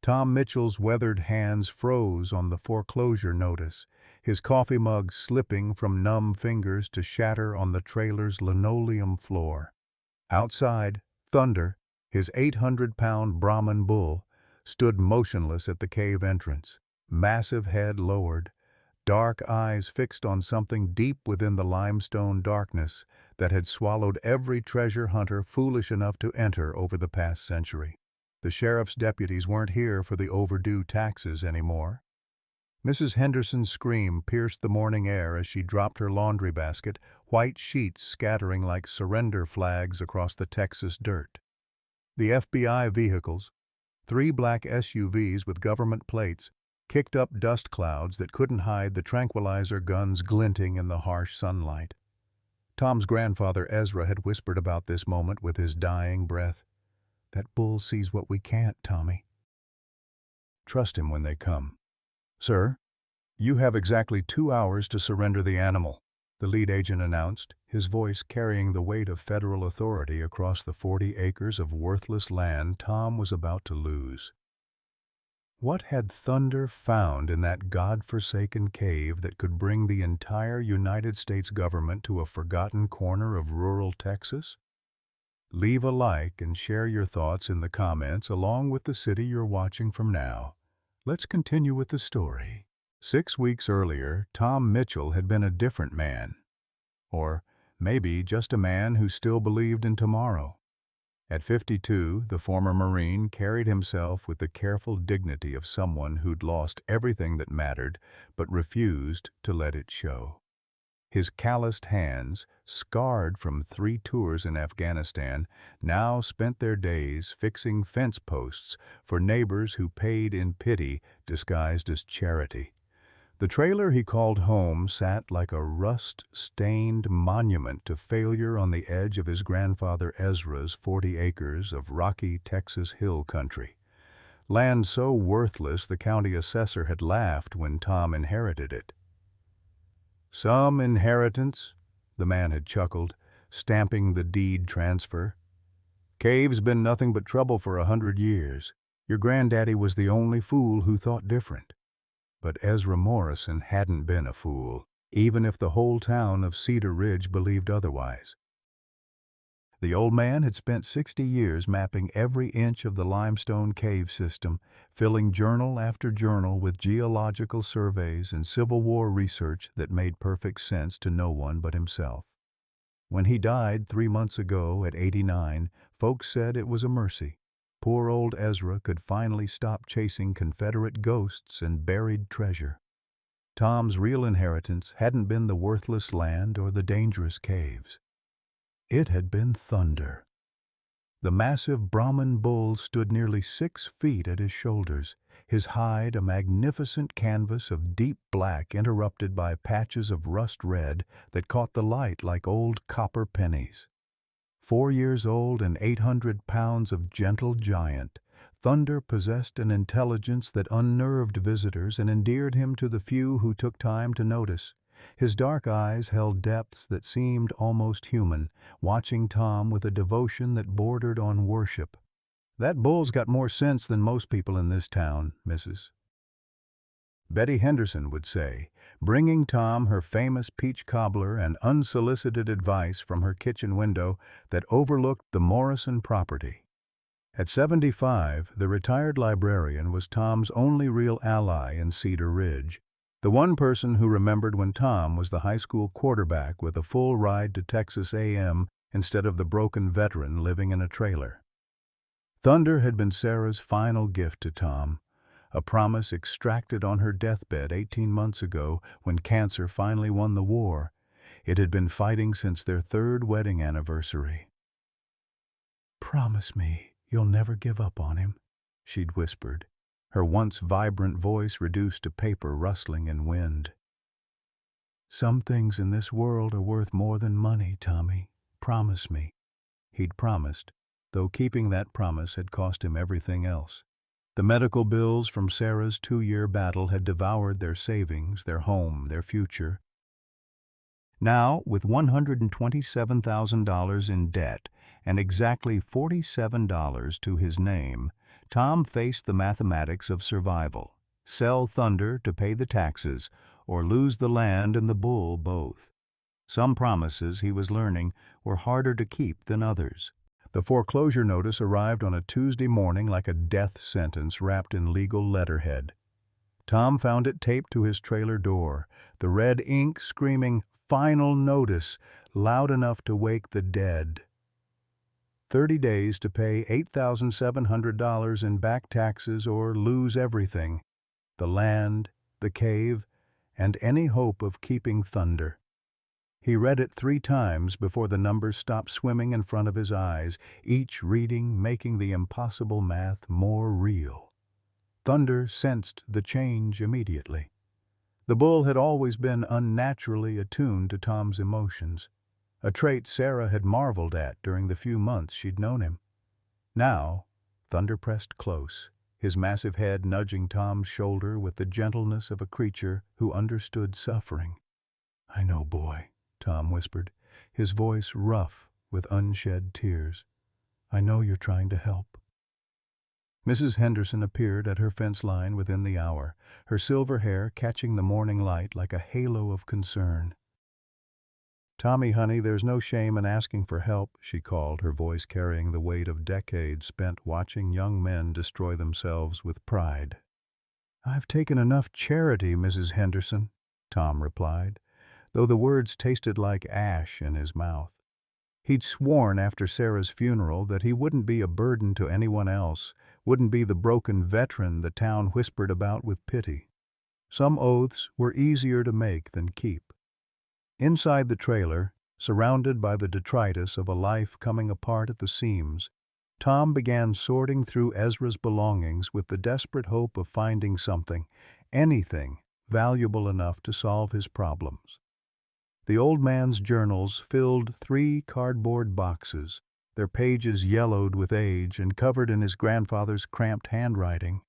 Tom Mitchell's weathered hands froze on the foreclosure notice, his coffee mug slipping from numb fingers to shatter on the trailer's linoleum floor. Outside, Thunder, his 800-pound Brahman bull, stood motionless at the cave entrance, massive head lowered, dark eyes fixed on something deep within the limestone darkness that had swallowed every treasure hunter foolish enough to enter over the past century. The sheriff's deputies weren't here for the overdue taxes anymore. Mrs. Henderson's scream pierced the morning air as she dropped her laundry basket, white sheets scattering like surrender flags across the Texas dirt. The FBI vehicles, 3 black SUVs with government plates, kicked up dust clouds that couldn't hide the tranquilizer guns glinting in the harsh sunlight. Tom's grandfather Ezra had whispered about this moment with his dying breath. "That bull sees what we can't, Tommy. Trust him when they come." "Sir, you have exactly 2 hours to surrender the animal," the lead agent announced, his voice carrying the weight of federal authority across the 40 acres of worthless land Tom was about to lose. What had Thunder found in that God-forsaken cave that could bring the entire United States government to a forgotten corner of rural Texas? Leave a like and share your thoughts in the comments along with the city you're watching from now. Let's continue with the story. 6 weeks earlier, Tom Mitchell had been a different man. Or maybe just a man who still believed in tomorrow. At 52, the former Marine carried himself with the careful dignity of someone who'd lost everything that mattered but refused to let it show. His calloused hands, scarred from 3 tours in Afghanistan, now spent their days fixing fence posts for neighbors who paid in pity disguised as charity. The trailer he called home sat like a rust-stained monument to failure on the edge of his grandfather Ezra's 40 acres of rocky Texas hill country. Land so worthless the county assessor had laughed when Tom inherited it. "Some inheritance," the man had chuckled, stamping the deed transfer. "Cave's been nothing but trouble for 100 years. Your granddaddy was the only fool who thought different." But Ezra Morrison hadn't been a fool, even if the whole town of Cedar Ridge believed otherwise. The old man had spent 60 years mapping every inch of the limestone cave system, filling journal after journal with geological surveys and Civil War research that made perfect sense to no one but himself. When he died 3 months ago at 89, folks said it was a mercy. Poor old Ezra could finally stop chasing Confederate ghosts and buried treasure. Tom's real inheritance hadn't been the worthless land or the dangerous caves. It had been Thunder. The massive Brahman bull stood nearly 6 feet at his shoulders, his hide a magnificent canvas of deep black interrupted by patches of rust red that caught the light like old copper pennies. 4 years old and 800 pounds of gentle giant, Thunder possessed an intelligence that unnerved visitors and endeared him to the few who took time to notice. His dark eyes held depths that seemed almost human, watching Tom with a devotion that bordered on worship. "That bull's got more sense than most people in this town, Mrs." Betty Henderson would say, bringing Tom her famous peach cobbler and unsolicited advice from her kitchen window that overlooked the Morrison property. At 75, the retired librarian was Tom's only real ally in Cedar Ridge, the one person who remembered when Tom was the high school quarterback with a full ride to Texas A&M instead of the broken veteran living in a trailer. Thunder had been Sarah's final gift to Tom, a promise extracted on her deathbed 18 months ago when cancer finally won the war. It had been fighting since their 3rd wedding anniversary. "Promise me you'll never give up on him," she'd whispered, her once vibrant voice reduced to paper rustling in wind. "Some things in this world are worth more than money, Tommy. Promise me." He'd promised, though keeping that promise had cost him everything else. The medical bills from Sarah's 2-year battle had devoured their savings, their home, their future. Now, with $127,000 in debt and exactly $47 to his name, Tom faced the mathematics of survival: sell Thunder to pay the taxes, or lose the land and the bull both. Some promises, he was learning, were harder to keep than others. The foreclosure notice arrived on a Tuesday morning like a death sentence wrapped in legal letterhead. Tom found it taped to his trailer door, the red ink screaming, "Final notice," loud enough to wake the dead. 30 days to pay $8,700 in back taxes or lose everything: the land, the cave, and any hope of keeping Thunder. He read it 3 times before the numbers stopped swimming in front of his eyes, each reading making the impossible math more real. Thunder sensed the change immediately. The bull had always been unnaturally attuned to Tom's emotions, a trait Sarah had marveled at during the few months she'd known him. Now, Thunder pressed close, his massive head nudging Tom's shoulder with the gentleness of a creature who understood suffering. "I know, boy," Tom whispered, his voice rough with unshed tears. "I know you're trying to help." Mrs. Henderson appeared at her fence line within the hour, her silver hair catching the morning light like a halo of concern. "Tommy, honey, there's no shame in asking for help," she called, her voice carrying the weight of decades spent watching young men destroy themselves with pride. "I've taken enough charity, Mrs. Henderson," Tom replied, though the words tasted like ash in his mouth. He'd sworn after Sarah's funeral that he wouldn't be a burden to anyone else, wouldn't be the broken veteran the town whispered about with pity. Some oaths were easier to make than keep. Inside the trailer, surrounded by the detritus of a life coming apart at the seams, Tom began sorting through Ezra's belongings with the desperate hope of finding something, anything, valuable enough to solve his problems. The old man's journals filled 3 cardboard boxes, their pages yellowed with age and covered in his grandfather's cramped handwriting.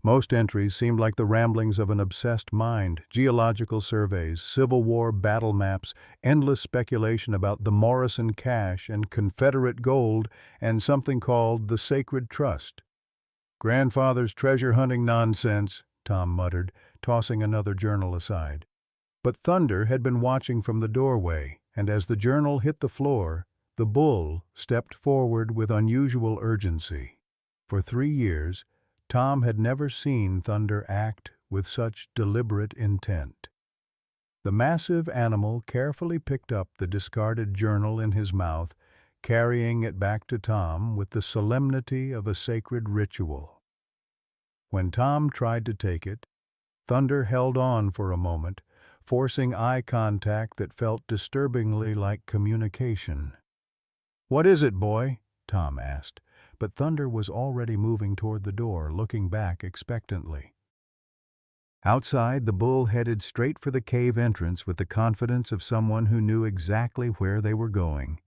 Most entries seemed like the ramblings of an obsessed mind: geological surveys, Civil War battle maps, endless speculation about the Morrison cache and Confederate gold, and something called the Sacred Trust. "Grandfather's treasure-hunting nonsense," Tom muttered, tossing another journal aside. But Thunder had been watching from the doorway, and as the journal hit the floor, the bull stepped forward with unusual urgency. For 3 years, Tom had never seen Thunder act with such deliberate intent. The massive animal carefully picked up the discarded journal in his mouth, carrying it back to Tom with the solemnity of a sacred ritual. When Tom tried to take it, Thunder held on for a moment, forcing eye contact that felt disturbingly like communication. "What is it, boy?" Tom asked, but Thunder was already moving toward the door, looking back expectantly. Outside, the bull headed straight for the cave entrance with the confidence of someone who knew exactly where they were going.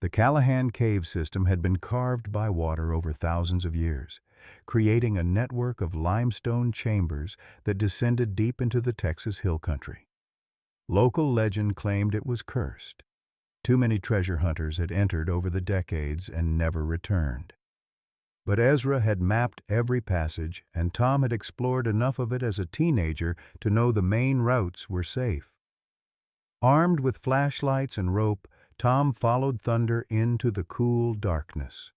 The Callahan cave system had been carved by water over thousands of years, creating a network of limestone chambers that descended deep into the Texas hill country. Local legend claimed it was cursed. Too many treasure hunters had entered over the decades and never returned. But Ezra had mapped every passage, and Tom had explored enough of it as a teenager to know the main routes were safe. Armed with flashlights and rope, Tom followed Thunder into the cool darkness.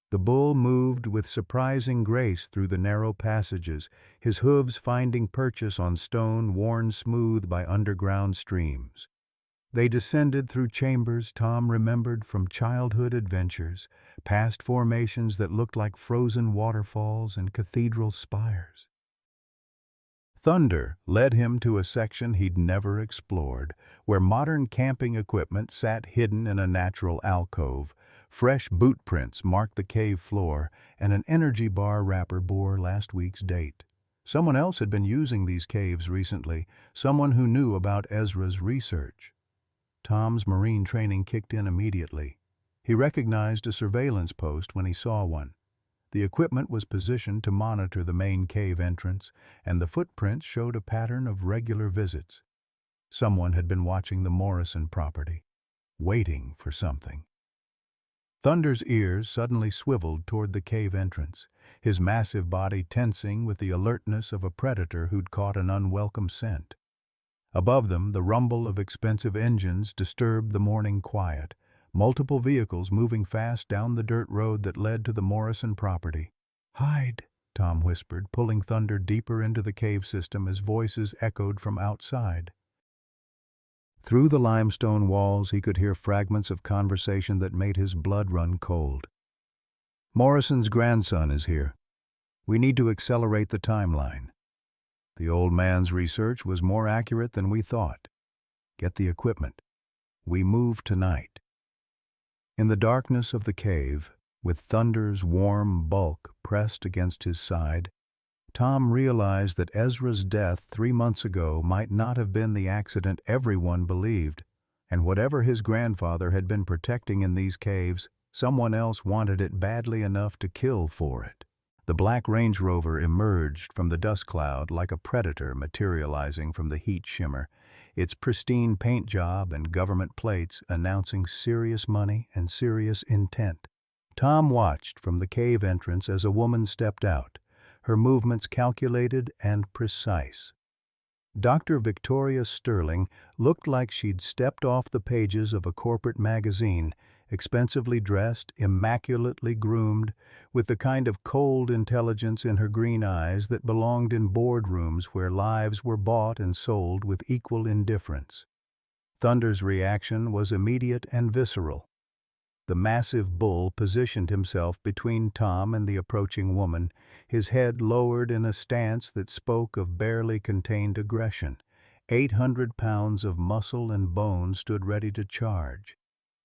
The bull moved with surprising grace through the narrow passages, his hooves finding purchase on stone worn smooth by underground streams. They descended through chambers Tom remembered from childhood adventures, past formations that looked like frozen waterfalls and cathedral spires. Thunder led him to a section he'd never explored, where modern camping equipment sat hidden in a natural alcove. Fresh boot prints marked the cave floor, and an energy bar wrapper bore last week's date. Someone else had been using these caves recently, someone who knew about Ezra's research. Tom's marine training kicked in immediately. He recognized a surveillance post when he saw one. The equipment was positioned to monitor the main cave entrance, and the footprints showed a pattern of regular visits. Someone had been watching the Morrison property, waiting for something. Thunder's ears suddenly swiveled toward the cave entrance, his massive body tensing with the alertness of a predator who'd caught an unwelcome scent. Above them, the rumble of expensive engines disturbed the morning quiet, multiple vehicles moving fast down the dirt road that led to the Morrison property. "Hide," Tom whispered, pulling Thunder deeper into the cave system as voices echoed from outside. Through the limestone walls, he could hear fragments of conversation that made his blood run cold. "Morrison's grandson is here. We need to accelerate the timeline. The old man's research was more accurate than we thought. Get the equipment. We move tonight." In the darkness of the cave, with Thunder's warm bulk pressed against his side, Tom realized that Ezra's death 3 months ago might not have been the accident everyone believed, and whatever his grandfather had been protecting in these caves, someone else wanted it badly enough to kill for it. The black Range Rover emerged from the dust cloud like a predator materializing from the heat shimmer, its pristine paint job and government plates announcing serious money and serious intent. Tom watched from the cave entrance as a woman stepped out, her movements calculated and precise. Dr. Victoria Sterling looked like she'd stepped off the pages of a corporate magazine, expensively dressed, immaculately groomed, with the kind of cold intelligence in her green eyes that belonged in boardrooms where lives were bought and sold with equal indifference. Thunder's reaction was immediate and visceral. The massive bull positioned himself between Tom and the approaching woman, his head lowered in a stance that spoke of barely contained aggression. 800 pounds of muscle and bone stood ready to charge,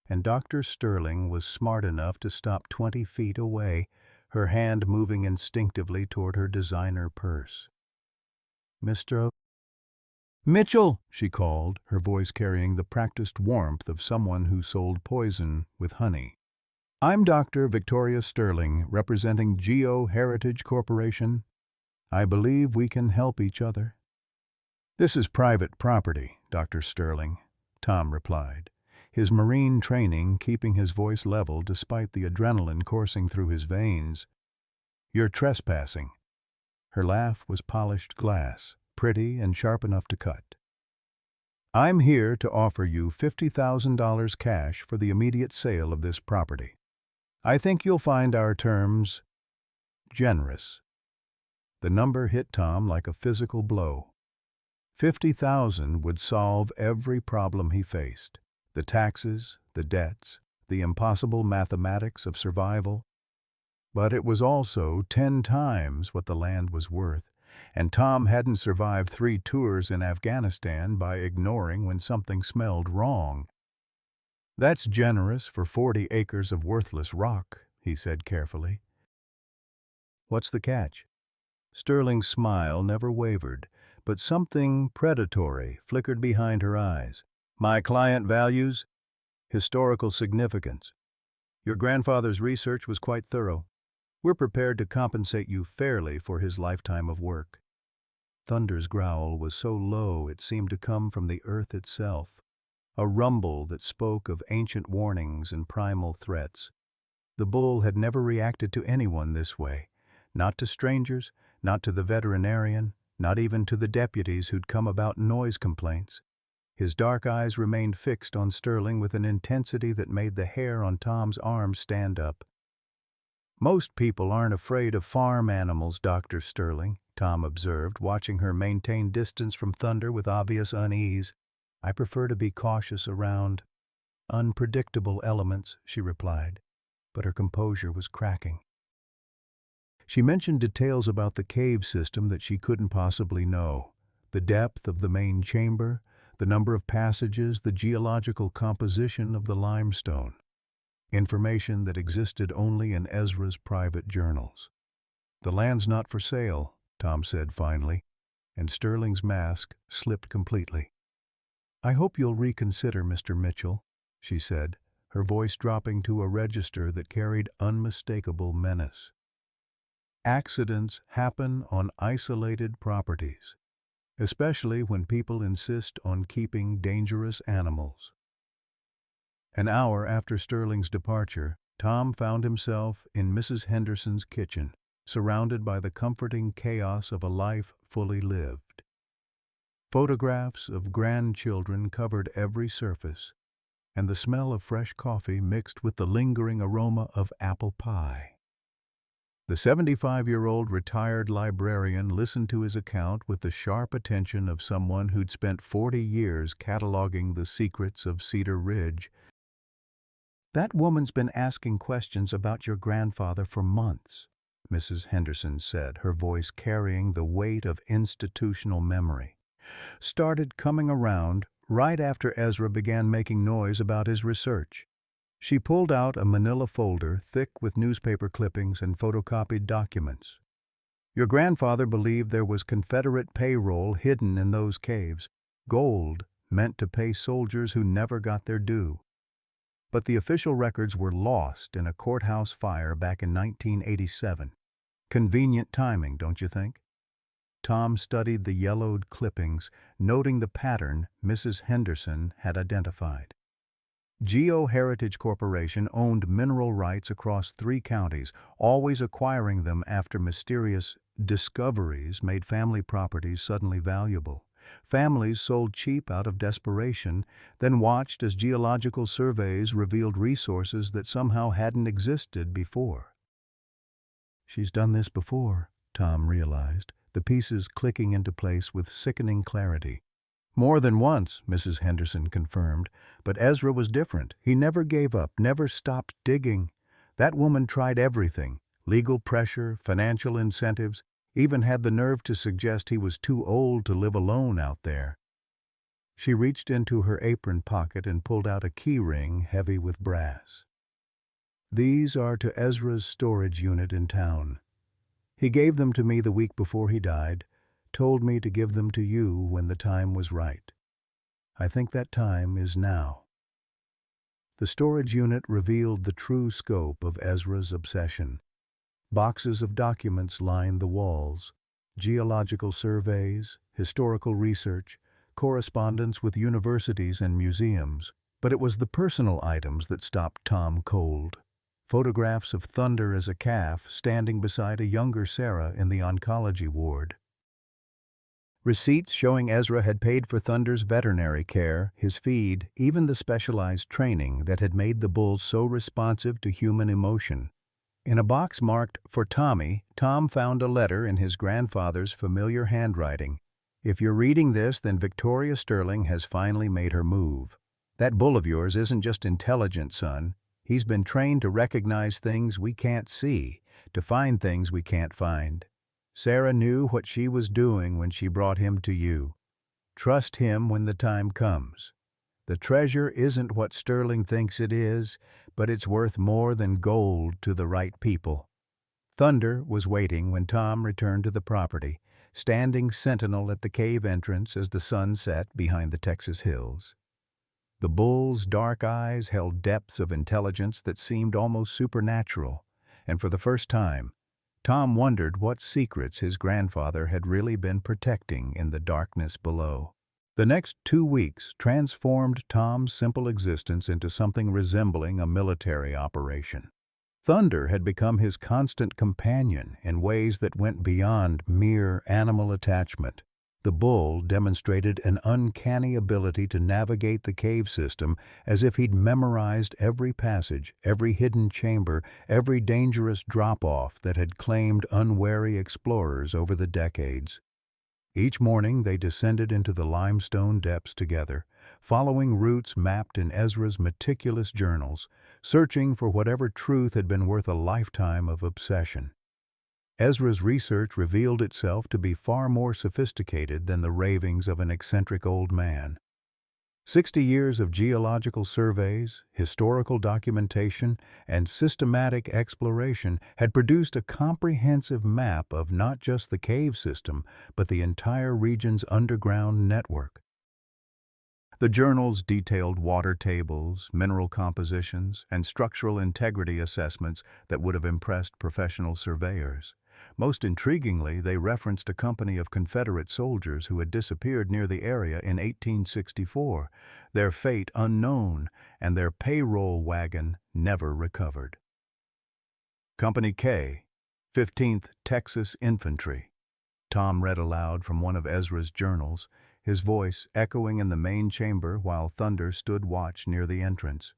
and Dr. Sterling was smart enough to stop 20 feet away, her hand moving instinctively toward her designer purse. "Mr. Mitchell," she called, her voice carrying the practiced warmth of someone who sold poison with honey. "I'm Dr. Victoria Sterling, representing Geo Heritage Corporation. I believe we can help each other." "This is private property, Dr. Sterling," Tom replied, his Marine training keeping his voice level despite the adrenaline coursing through his veins. "You're trespassing." Her laugh was polished glass, pretty and sharp enough to cut. "I'm here to offer you $50,000 cash for the immediate sale of this property. I think you'll find our terms generous." The number hit Tom like a physical blow. 50,000 would solve every problem he faced. The taxes, the debts, the impossible mathematics of survival. But it was also 10 times what the land was worth, and Tom hadn't survived 3 tours in Afghanistan by ignoring when something smelled wrong. "That's generous for 40 acres of worthless rock," he said carefully. "What's the catch?" Sterling's smile never wavered, but something predatory flickered behind her eyes. "My client values historical significance. Your grandfather's research was quite thorough. We're prepared to compensate you fairly for his lifetime of work." Thunder's growl was so low it seemed to come from the earth itself, a rumble that spoke of ancient warnings and primal threats. The bull had never reacted to anyone this way, not to strangers, not to the veterinarian, not even to the deputies who'd come about noise complaints. His dark eyes remained fixed on Sterling with an intensity that made the hair on Tom's arm stand up. "Most people aren't afraid of farm animals, Dr. Sterling," Tom observed, watching her maintain distance from Thunder with obvious unease. "I prefer to be cautious around unpredictable elements," she replied, but her composure was cracking. She mentioned details about the cave system that she couldn't possibly know: the depth of the main chamber, the number of passages, the geological composition of the limestone. Information that existed only in Ezra's private journals. "The land's not for sale," Tom said finally, and Sterling's mask slipped completely. "I hope you'll reconsider, Mr. Mitchell," she said, her voice dropping to a register that carried unmistakable menace. "Accidents happen on isolated properties, especially when people insist on keeping dangerous animals." An hour after Sterling's departure, Tom found himself in Mrs. Henderson's kitchen, surrounded by the comforting chaos of a life fully lived. Photographs of grandchildren covered every surface, and the smell of fresh coffee mixed with the lingering aroma of apple pie. The 75-year-old retired librarian listened to his account with the sharp attention of someone who'd spent 40 years cataloging the secrets of Cedar Ridge. "That woman's been asking questions about your grandfather for months," Mrs. Henderson said, her voice carrying the weight of institutional memory. "Started coming around right after Ezra began making noise about his research." She pulled out a manila folder thick with newspaper clippings and photocopied documents. "Your grandfather believed there was Confederate payroll hidden in those caves, gold meant to pay soldiers who never got their due. But the official records were lost in a courthouse fire back in 1987. Convenient timing, don't you think?" Tom studied the yellowed clippings, noting the pattern Mrs. Henderson had identified. Geo-Heritage Corporation owned mineral rights across 3 counties, always acquiring them after mysterious discoveries made family properties suddenly valuable. Families sold cheap out of desperation, then watched as geological surveys revealed resources that somehow hadn't existed before. "She's done this before," Tom realized, the pieces clicking into place with sickening clarity. "More than once," Mrs. Henderson confirmed, "but Ezra was different. He never gave up, never stopped digging. That woman tried everything: legal pressure, financial incentives, even had the nerve to suggest he was too old to live alone out there." She reached into her apron pocket and pulled out a key ring heavy with brass. "These are to Ezra's storage unit in town. He gave them to me the week before he died, told me to give them to you when the time was right. I think that time is now." The storage unit revealed the true scope of Ezra's obsession. Boxes of documents lined the walls: geological surveys, historical research, correspondence with universities and museums. But it was the personal items that stopped Tom cold. Photographs of Thunder as a calf standing beside a younger Sarah in the oncology ward. Receipts showing Ezra had paid for Thunder's veterinary care, his feed, even the specialized training that had made the bull so responsive to human emotion. In a box marked "For Tommy," Tom found a letter in his grandfather's familiar handwriting. "If you're reading this, then Victoria Sterling has finally made her move. That bull of yours isn't just intelligent, son. He's been trained to recognize things we can't see, to find things we can't find. Sarah knew what she was doing when she brought him to you. Trust him when the time comes. The treasure isn't what Sterling thinks it is, but it's worth more than gold to the right people." Thunder was waiting when Tom returned to the property, standing sentinel at the cave entrance as the sun set behind the Texas hills. The bull's dark eyes held depths of intelligence that seemed almost supernatural, and for the first time, Tom wondered what secrets his grandfather had really been protecting in the darkness below. The next 2 weeks transformed Tom's simple existence into something resembling a military operation. Thunder had become his constant companion in ways that went beyond mere animal attachment. The bull demonstrated an uncanny ability to navigate the cave system as if he'd memorized every passage, every hidden chamber, every dangerous drop-off that had claimed unwary explorers over the decades. Each morning they descended into the limestone depths together, following routes mapped in Ezra's meticulous journals, searching for whatever truth had been worth a lifetime of obsession. Ezra's research revealed itself to be far more sophisticated than the ravings of an eccentric old man. 60 years of geological surveys, historical documentation, and systematic exploration had produced a comprehensive map of not just the cave system, but the entire region's underground network. The journals detailed water tables, mineral compositions, and structural integrity assessments that would have impressed professional surveyors. Most intriguingly, they referenced a company of Confederate soldiers who had disappeared near the area in 1864, their fate unknown, and their payroll wagon never recovered. Company K, 15th Texas Infantry. Tom read aloud from one of Ezra's journals, his voice echoing in the main chamber while Thunder stood watch near the entrance.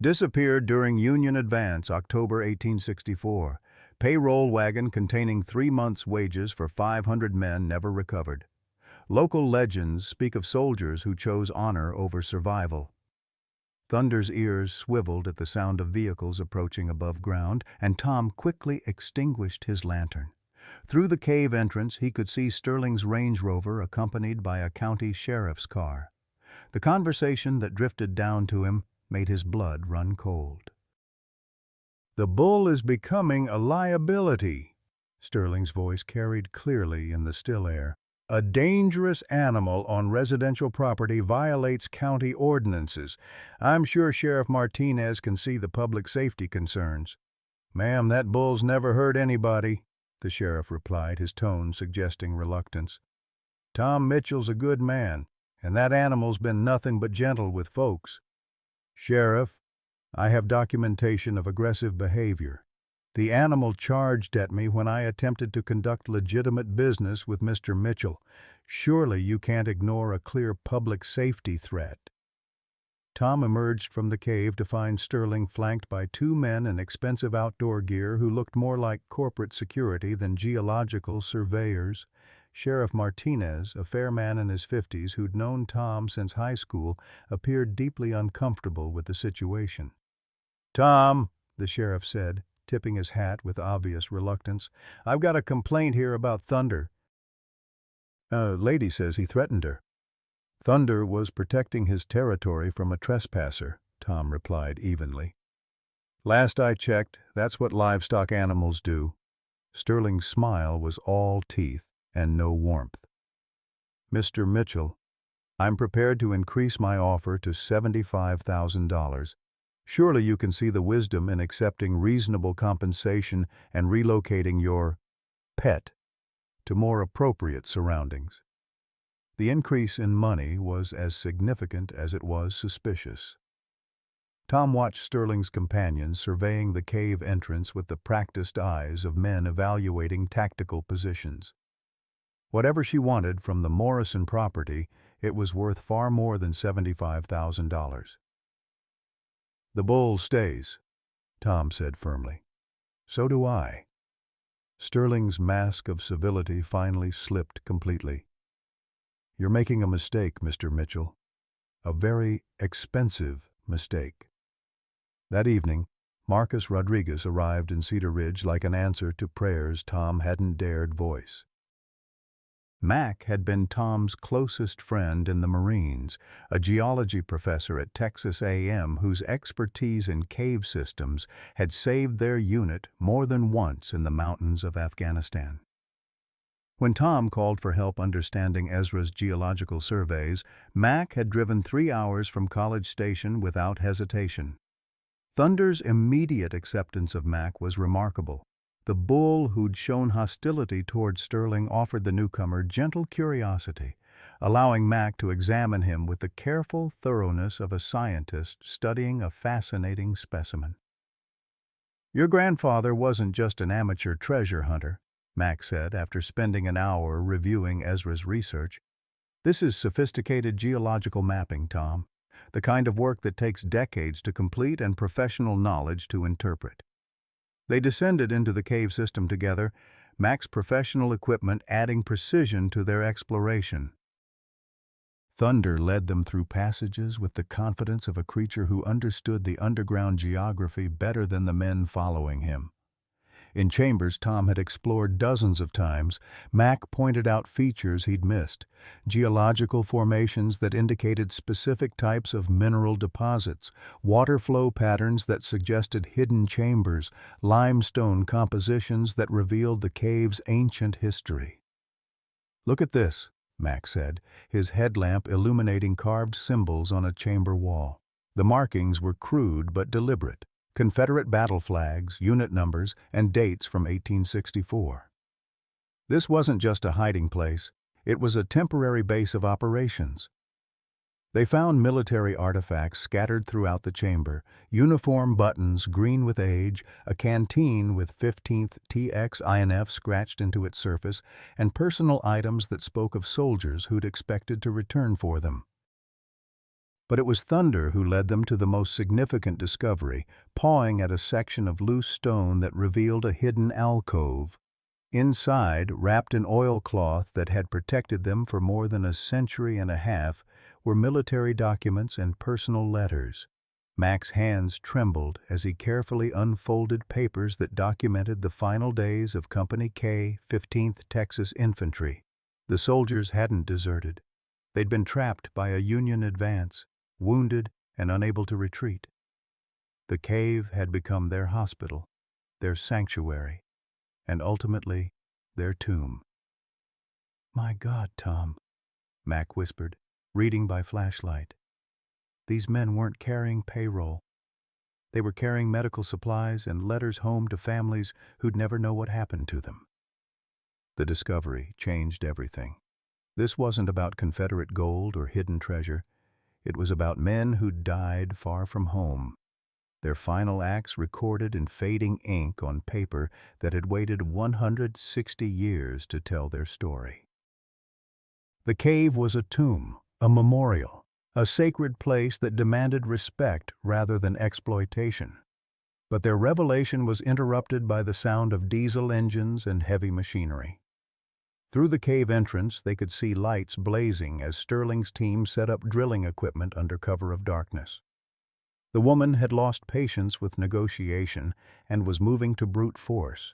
Disappeared during Union advance, October 1864. Payroll wagon containing 3 months' wages for 500 men never recovered. Local legends speak of soldiers who chose honor over survival. Thunder's ears swiveled at the sound of vehicles approaching above ground, and Tom quickly extinguished his lantern. Through the cave entrance, he could see Sterling's Range Rover accompanied by a county sheriff's car. The conversation that drifted down to him made his blood run cold. "The bull is becoming a liability," Sterling's voice carried clearly in the still air. "A dangerous animal on residential property violates county ordinances. I'm sure Sheriff Martinez can see the public safety concerns." "Ma'am, that bull's never hurt anybody," the sheriff replied, his tone suggesting reluctance. "Tom Mitchell's a good man, and that animal's been nothing but gentle with folks." "Sheriff, I have documentation of aggressive behavior. The animal charged at me when I attempted to conduct legitimate business with Mr. Mitchell. Surely you can't ignore a clear public safety threat." Tom emerged from the cave to find Sterling flanked by 2 men in expensive outdoor gear who looked more like corporate security than geological surveyors. Sheriff Martinez, a fair man in his 50s who'd known Tom since high school, appeared deeply uncomfortable with the situation. "Tom," the sheriff said, tipping his hat with obvious reluctance, "I've got a complaint here about Thunder." "A lady says he threatened her." "Thunder was protecting his territory from a trespasser," Tom replied evenly. "Last I checked, that's what livestock animals do." Sterling's smile was all teeth and no warmth. "Mr. Mitchell, I'm prepared to increase my offer to $75,000. Surely you can see the wisdom in accepting reasonable compensation and relocating your pet to more appropriate surroundings." The increase in money was as significant as it was suspicious. Tom watched Sterling's companion surveying the cave entrance with the practiced eyes of men evaluating tactical positions. Whatever she wanted from the Morrison property, it was worth far more than $75,000. "The bull stays," Tom said firmly. "So do I." Sterling's mask of civility finally slipped completely. "You're making a mistake, Mr. Mitchell. A very expensive mistake." That evening, Marcus Rodriguez arrived in Cedar Ridge like an answer to prayers Tom hadn't dared voice. Mac had been Tom's closest friend in the Marines, a geology professor at Texas A&M whose expertise in cave systems had saved their unit more than once in the mountains of Afghanistan. When Tom called for help understanding Ezra's geological surveys, Mac had driven 3 hours from College Station without hesitation. Thunder's immediate acceptance of Mac was remarkable. The bull who'd shown hostility toward Sterling offered the newcomer gentle curiosity, allowing Mac to examine him with the careful thoroughness of a scientist studying a fascinating specimen. "Your grandfather wasn't just an amateur treasure hunter," Mac said after spending an hour reviewing Ezra's research. "This is sophisticated geological mapping, Tom, the kind of work that takes decades to complete and professional knowledge to interpret." They descended into the cave system together, Mac's professional equipment adding precision to their exploration. Thunder led them through passages with the confidence of a creature who understood the underground geography better than the men following him. In chambers Tom had explored dozens of times, Mac pointed out features he'd missed, geological formations that indicated specific types of mineral deposits, water flow patterns that suggested hidden chambers, limestone compositions that revealed the cave's ancient history. "Look at this," Mac said, his headlamp illuminating carved symbols on a chamber wall. The markings were crude but deliberate. Confederate battle flags, unit numbers, and dates from 1864. This wasn't just a hiding place, it was a temporary base of operations. They found military artifacts scattered throughout the chamber, uniform buttons green with age, a canteen with 15th TX INF scratched into its surface, and personal items that spoke of soldiers who'd expected to return for them. But it was Thunder who led them to the most significant discovery, pawing at a section of loose stone that revealed a hidden alcove. Inside, wrapped in oilcloth that had protected them for more than a century and a half, were military documents and personal letters. Mac's hands trembled as he carefully unfolded papers that documented the final days of Company K, 15th Texas Infantry. The soldiers hadn't deserted. They'd been trapped by a Union advance, wounded and unable to retreat. The cave had become their hospital, their sanctuary, and ultimately, their tomb. "My God, Tom," Mac whispered, reading by flashlight. These men weren't carrying payroll. They were carrying medical supplies and letters home to families who'd never know what happened to them. The discovery changed everything. This wasn't about Confederate gold or hidden treasure. It was about men who'd died far from home, their final acts recorded in fading ink on paper that had waited 160 years to tell their story. The cave was a tomb, a memorial, a sacred place that demanded respect rather than exploitation. But their revelation was interrupted by the sound of diesel engines and heavy machinery. Through the cave entrance, they could see lights blazing as Sterling's team set up drilling equipment under cover of darkness. The woman had lost patience with negotiation and was moving to brute force.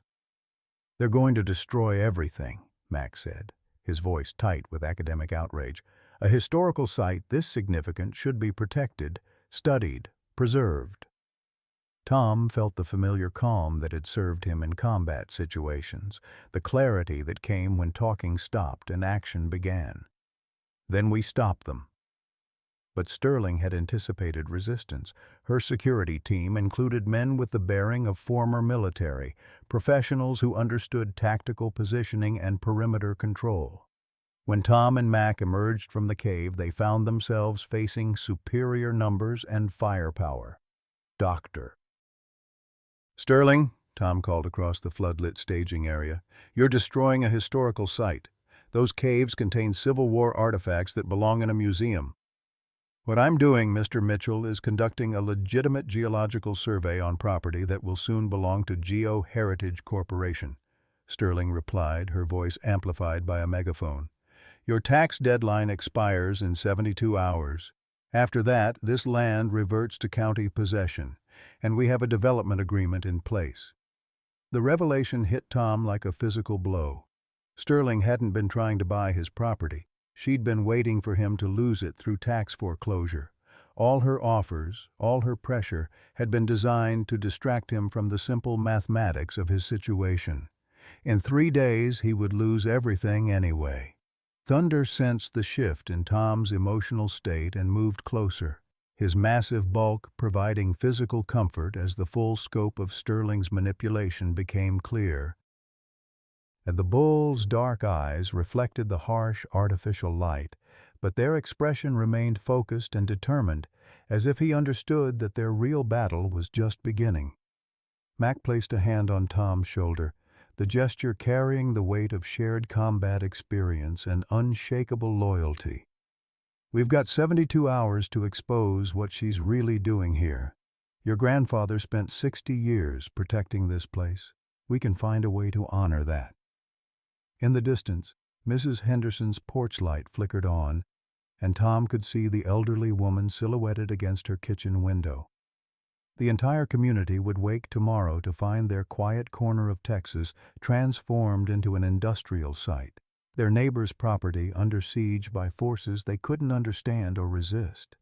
"They're going to destroy everything," Mac said, his voice tight with academic outrage. "A historical site this significant should be protected, studied, preserved." Tom felt the familiar calm that had served him in combat situations, the clarity that came when talking stopped and action began. "Then we stop them." But Sterling had anticipated resistance. Her security team included men with the bearing of former military, professionals who understood tactical positioning and perimeter control. When Tom and Mac emerged from the cave, they found themselves facing superior numbers and firepower. "Doctor." "Sterling," Tom called across the floodlit staging area, "you're destroying a historical site. Those caves contain Civil War artifacts that belong in a museum. What I'm doing, Mr. Mitchell, is conducting a legitimate geological survey on property that will soon belong to Geo Heritage Corporation," Sterling replied, her voice amplified by a megaphone. "Your tax deadline expires in 72 hours. After that, this land reverts to county possession, and we have a development agreement in place." The revelation hit Tom like a physical blow. Sterling hadn't been trying to buy his property. She'd been waiting for him to lose it through tax foreclosure. All her offers, all her pressure, had been designed to distract him from the simple mathematics of his situation. In 3 days, he would lose everything anyway. Thunder sensed the shift in Tom's emotional state and moved closer, his massive bulk providing physical comfort as the full scope of Sterling's manipulation became clear. And the bull's dark eyes reflected the harsh, artificial light, but their expression remained focused and determined, as if he understood that their real battle was just beginning. Mac placed a hand on Tom's shoulder, the gesture carrying the weight of shared combat experience and unshakable loyalty. "We've got 72 hours to expose what she's really doing here. Your grandfather spent 60 years protecting this place. We can find a way to honor that." In the distance, Mrs. Henderson's porch light flickered on, and Tom could see the elderly woman silhouetted against her kitchen window. The entire community would wake tomorrow to find their quiet corner of Texas transformed into an industrial site, their neighbor's property under siege by forces they couldn't understand or resist.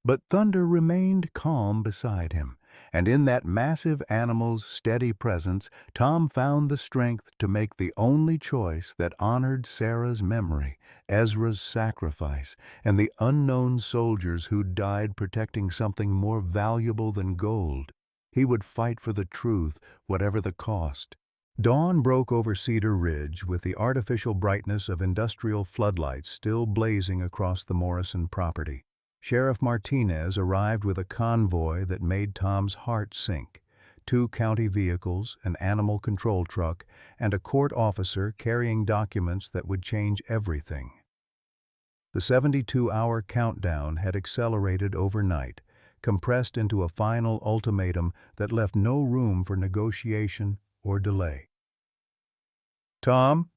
But Thunder remained calm beside him, and in that massive animal's steady presence, Tom found the strength to make the only choice that honored Sarah's memory, Ezra's sacrifice, and the unknown soldiers who died protecting something more valuable than gold. He would fight for the truth, whatever the cost. Dawn broke over Cedar Ridge with the artificial brightness of industrial floodlights still blazing across the Morrison property. Sheriff Martinez arrived with a convoy that made Tom's heart sink. 2 county vehicles, an animal control truck, and a court officer carrying documents that would change everything. The 72-hour countdown had accelerated overnight, compressed into a final ultimatum that left no room for negotiation or delay. "Tom,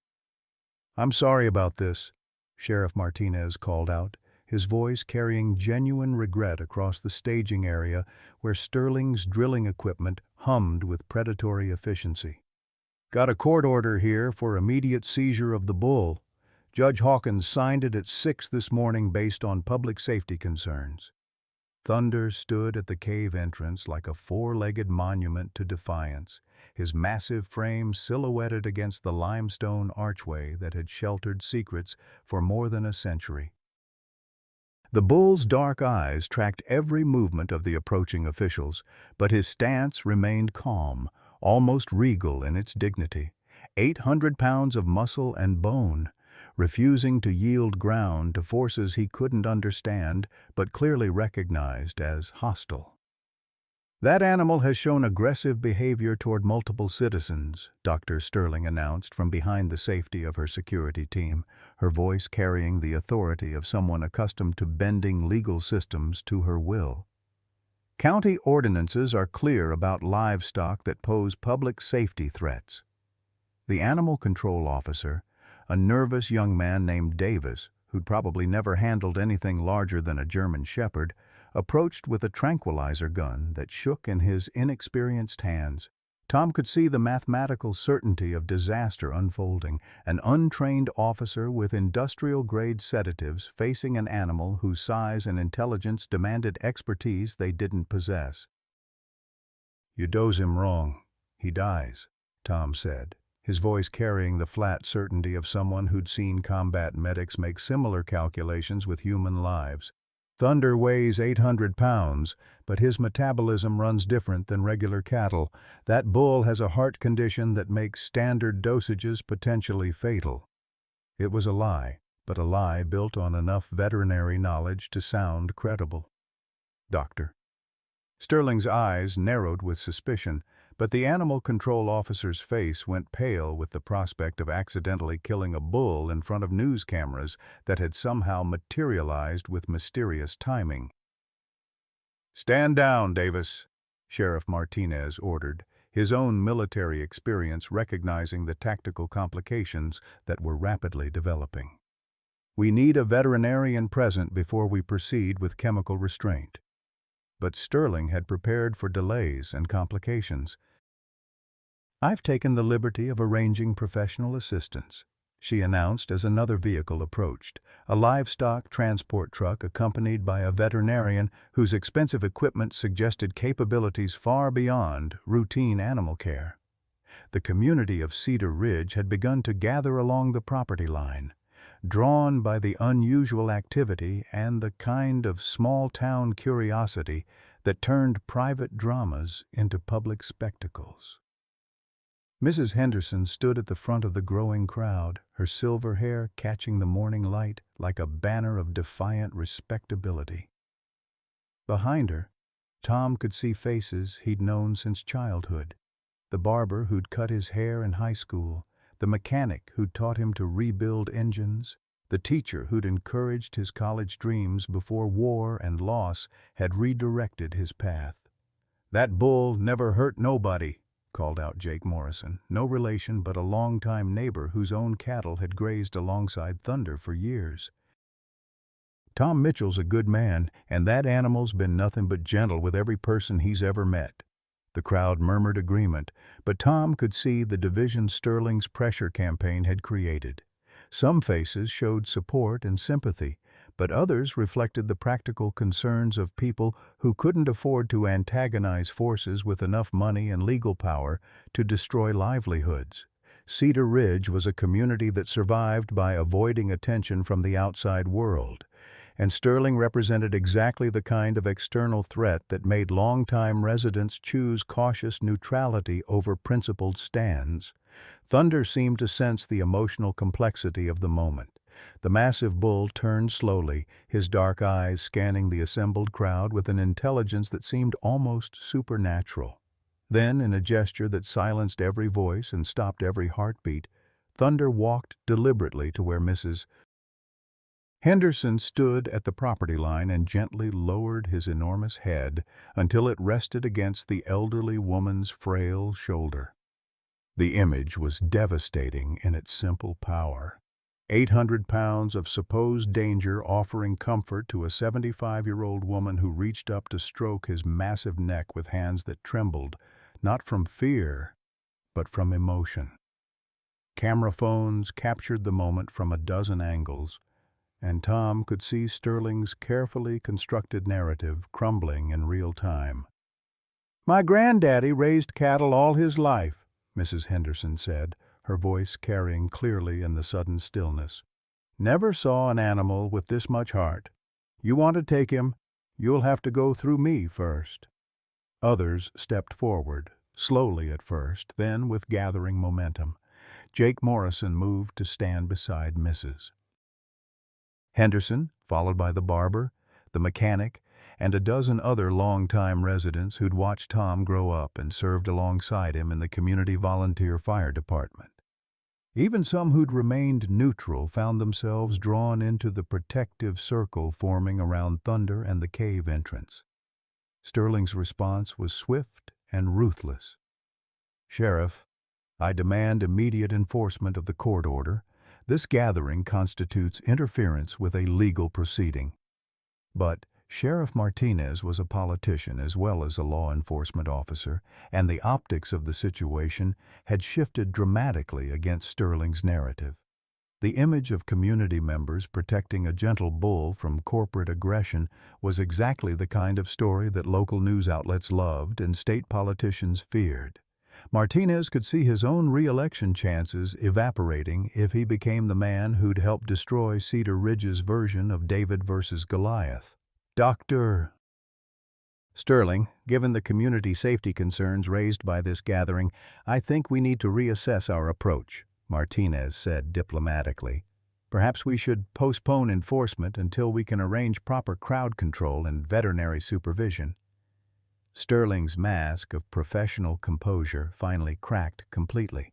I'm sorry about this," Sheriff Martinez called out, his voice carrying genuine regret across the staging area where Sterling's drilling equipment hummed with predatory efficiency. "Got a court order here for immediate seizure of the bull. Judge Hawkins signed it at 6 this morning based on public safety concerns." Thunder stood at the cave entrance like a 4-legged monument to defiance, his massive frame silhouetted against the limestone archway that had sheltered secrets for more than a century. The bull's dark eyes tracked every movement of the approaching officials, but his stance remained calm, almost regal in its dignity. 800 pounds of muscle and bone, refusing to yield ground to forces he couldn't understand but clearly recognized as hostile. "That animal has shown aggressive behavior toward multiple citizens," Dr. Sterling announced from behind the safety of her security team, her voice carrying the authority of someone accustomed to bending legal systems to her will. "County ordinances are clear about livestock that pose public safety threats." The animal control officer, a nervous young man named Davis, who'd probably never handled anything larger than a German shepherd, approached with a tranquilizer gun that shook in his inexperienced hands. Tom could see the mathematical certainty of disaster unfolding, an untrained officer with industrial-grade sedatives facing an animal whose size and intelligence demanded expertise they didn't possess. "You dose him wrong. He dies," Tom said, his voice carrying the flat certainty of someone who'd seen combat medics make similar calculations with human lives. "Thunder weighs 800 pounds, but his metabolism runs different than regular cattle. That bull has a heart condition that makes standard dosages potentially fatal." It was a lie, but a lie built on enough veterinary knowledge to sound credible. "Doctor." Sterling's eyes narrowed with suspicion, but the animal control officer's face went pale with the prospect of accidentally killing a bull in front of news cameras that had somehow materialized with mysterious timing. "Stand down, Davis," Sheriff Martinez ordered, his own military experience recognizing the tactical complications that were rapidly developing. "We need a veterinarian present before we proceed with chemical restraint." But Sterling had prepared for delays and complications. "I've taken the liberty of arranging professional assistance," she announced as another vehicle approached, a livestock transport truck accompanied by a veterinarian whose expensive equipment suggested capabilities far beyond routine animal care. The community of Cedar Ridge had begun to gather along the property line, drawn by the unusual activity and the kind of small-town curiosity that turned private dramas into public spectacles. Mrs. Henderson stood at the front of the growing crowd, her silver hair catching the morning light like a banner of defiant respectability. Behind her, Tom could see faces he'd known since childhood. The barber who'd cut his hair in high school, the mechanic who'd taught him to rebuild engines, the teacher who'd encouraged his college dreams before war and loss had redirected his path. "That bull never hurt nobody," called out Jake Morrison, no relation but a longtime neighbor whose own cattle had grazed alongside Thunder for years. "Tom Mitchell's a good man, and that animal's been nothing but gentle with every person he's ever met." The crowd murmured agreement, but Tom could see the division Sterling's pressure campaign had created. Some faces showed support and sympathy, but others reflected the practical concerns of people who couldn't afford to antagonize forces with enough money and legal power to destroy livelihoods. Cedar Ridge was a community that survived by avoiding attention from the outside world, and Sterling represented exactly the kind of external threat that made longtime residents choose cautious neutrality over principled stands. Thunder seemed to sense the emotional complexity of the moment. The massive bull turned slowly, his dark eyes scanning the assembled crowd with an intelligence that seemed almost supernatural. Then, in a gesture that silenced every voice and stopped every heartbeat, Thunder walked deliberately to where Mrs. Henderson stood at the property line and gently lowered his enormous head until it rested against the elderly woman's frail shoulder. The image was devastating in its simple power. 800 pounds of supposed danger offering comfort to a 75-year-old woman who reached up to stroke his massive neck with hands that trembled, not from fear, but from emotion. Camera phones captured the moment from a dozen angles, and Tom could see Sterling's carefully constructed narrative crumbling in real time. "My granddaddy raised cattle all his life," Mrs. Henderson said, her voice carrying clearly in the sudden stillness. "Never saw an animal with this much heart. You want to take him, you'll have to go through me first." Others stepped forward, slowly at first, then with gathering momentum. Jake Morrison moved to stand beside Mrs. Henderson, followed by the barber, the mechanic, and a dozen other longtime residents who'd watched Tom grow up and served alongside him in the community volunteer fire department. Even some who'd remained neutral found themselves drawn into the protective circle forming around Thunder and the cave entrance. Sterling's response was swift and ruthless. "Sheriff, I demand immediate enforcement of the court order. This gathering constitutes interference with a legal proceeding." But Sheriff Martinez was a politician as well as a law enforcement officer, and the optics of the situation had shifted dramatically against Sterling's narrative. The image of community members protecting a gentle bull from corporate aggression was exactly the kind of story that local news outlets loved and state politicians feared. Martinez could see his own re-election chances evaporating if he became the man who'd helped destroy Cedar Ridge's version of David versus Goliath. Dr. Sterling, given the community safety concerns raised by this gathering, I think we need to reassess our approach, Martinez said diplomatically. Perhaps we should postpone enforcement until we can arrange proper crowd control and veterinary supervision. Sterling's mask of professional composure finally cracked completely.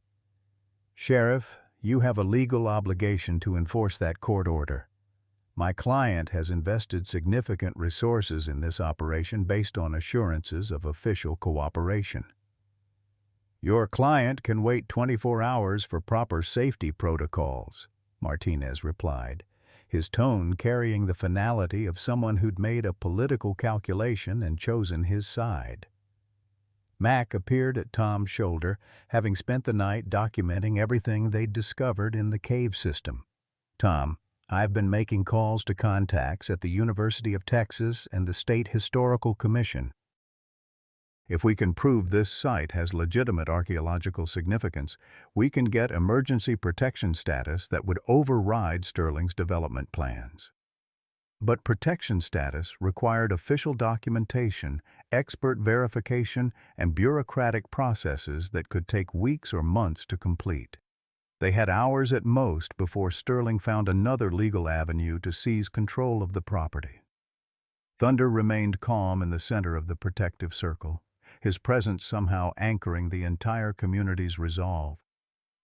"Sheriff, you have a legal obligation to enforce that court order. My client has invested significant resources in this operation based on assurances of official cooperation." "Your client can wait 24 hours for proper safety protocols," Martinez replied, his tone carrying the finality of someone who'd made a political calculation and chosen his side. Mac appeared at Tom's shoulder, having spent the night documenting everything they'd discovered in the cave system. "Tom, I've been making calls to contacts at the University of Texas and the State Historical Commission. If we can prove this site has legitimate archaeological significance, we can get emergency protection status that would override Sterling's development plans." But protection status required official documentation, expert verification, and bureaucratic processes that could take weeks or months to complete. They had hours at most before Sterling found another legal avenue to seize control of the property. Thunder remained calm in the center of the protective circle, his presence somehow anchoring the entire community's resolve.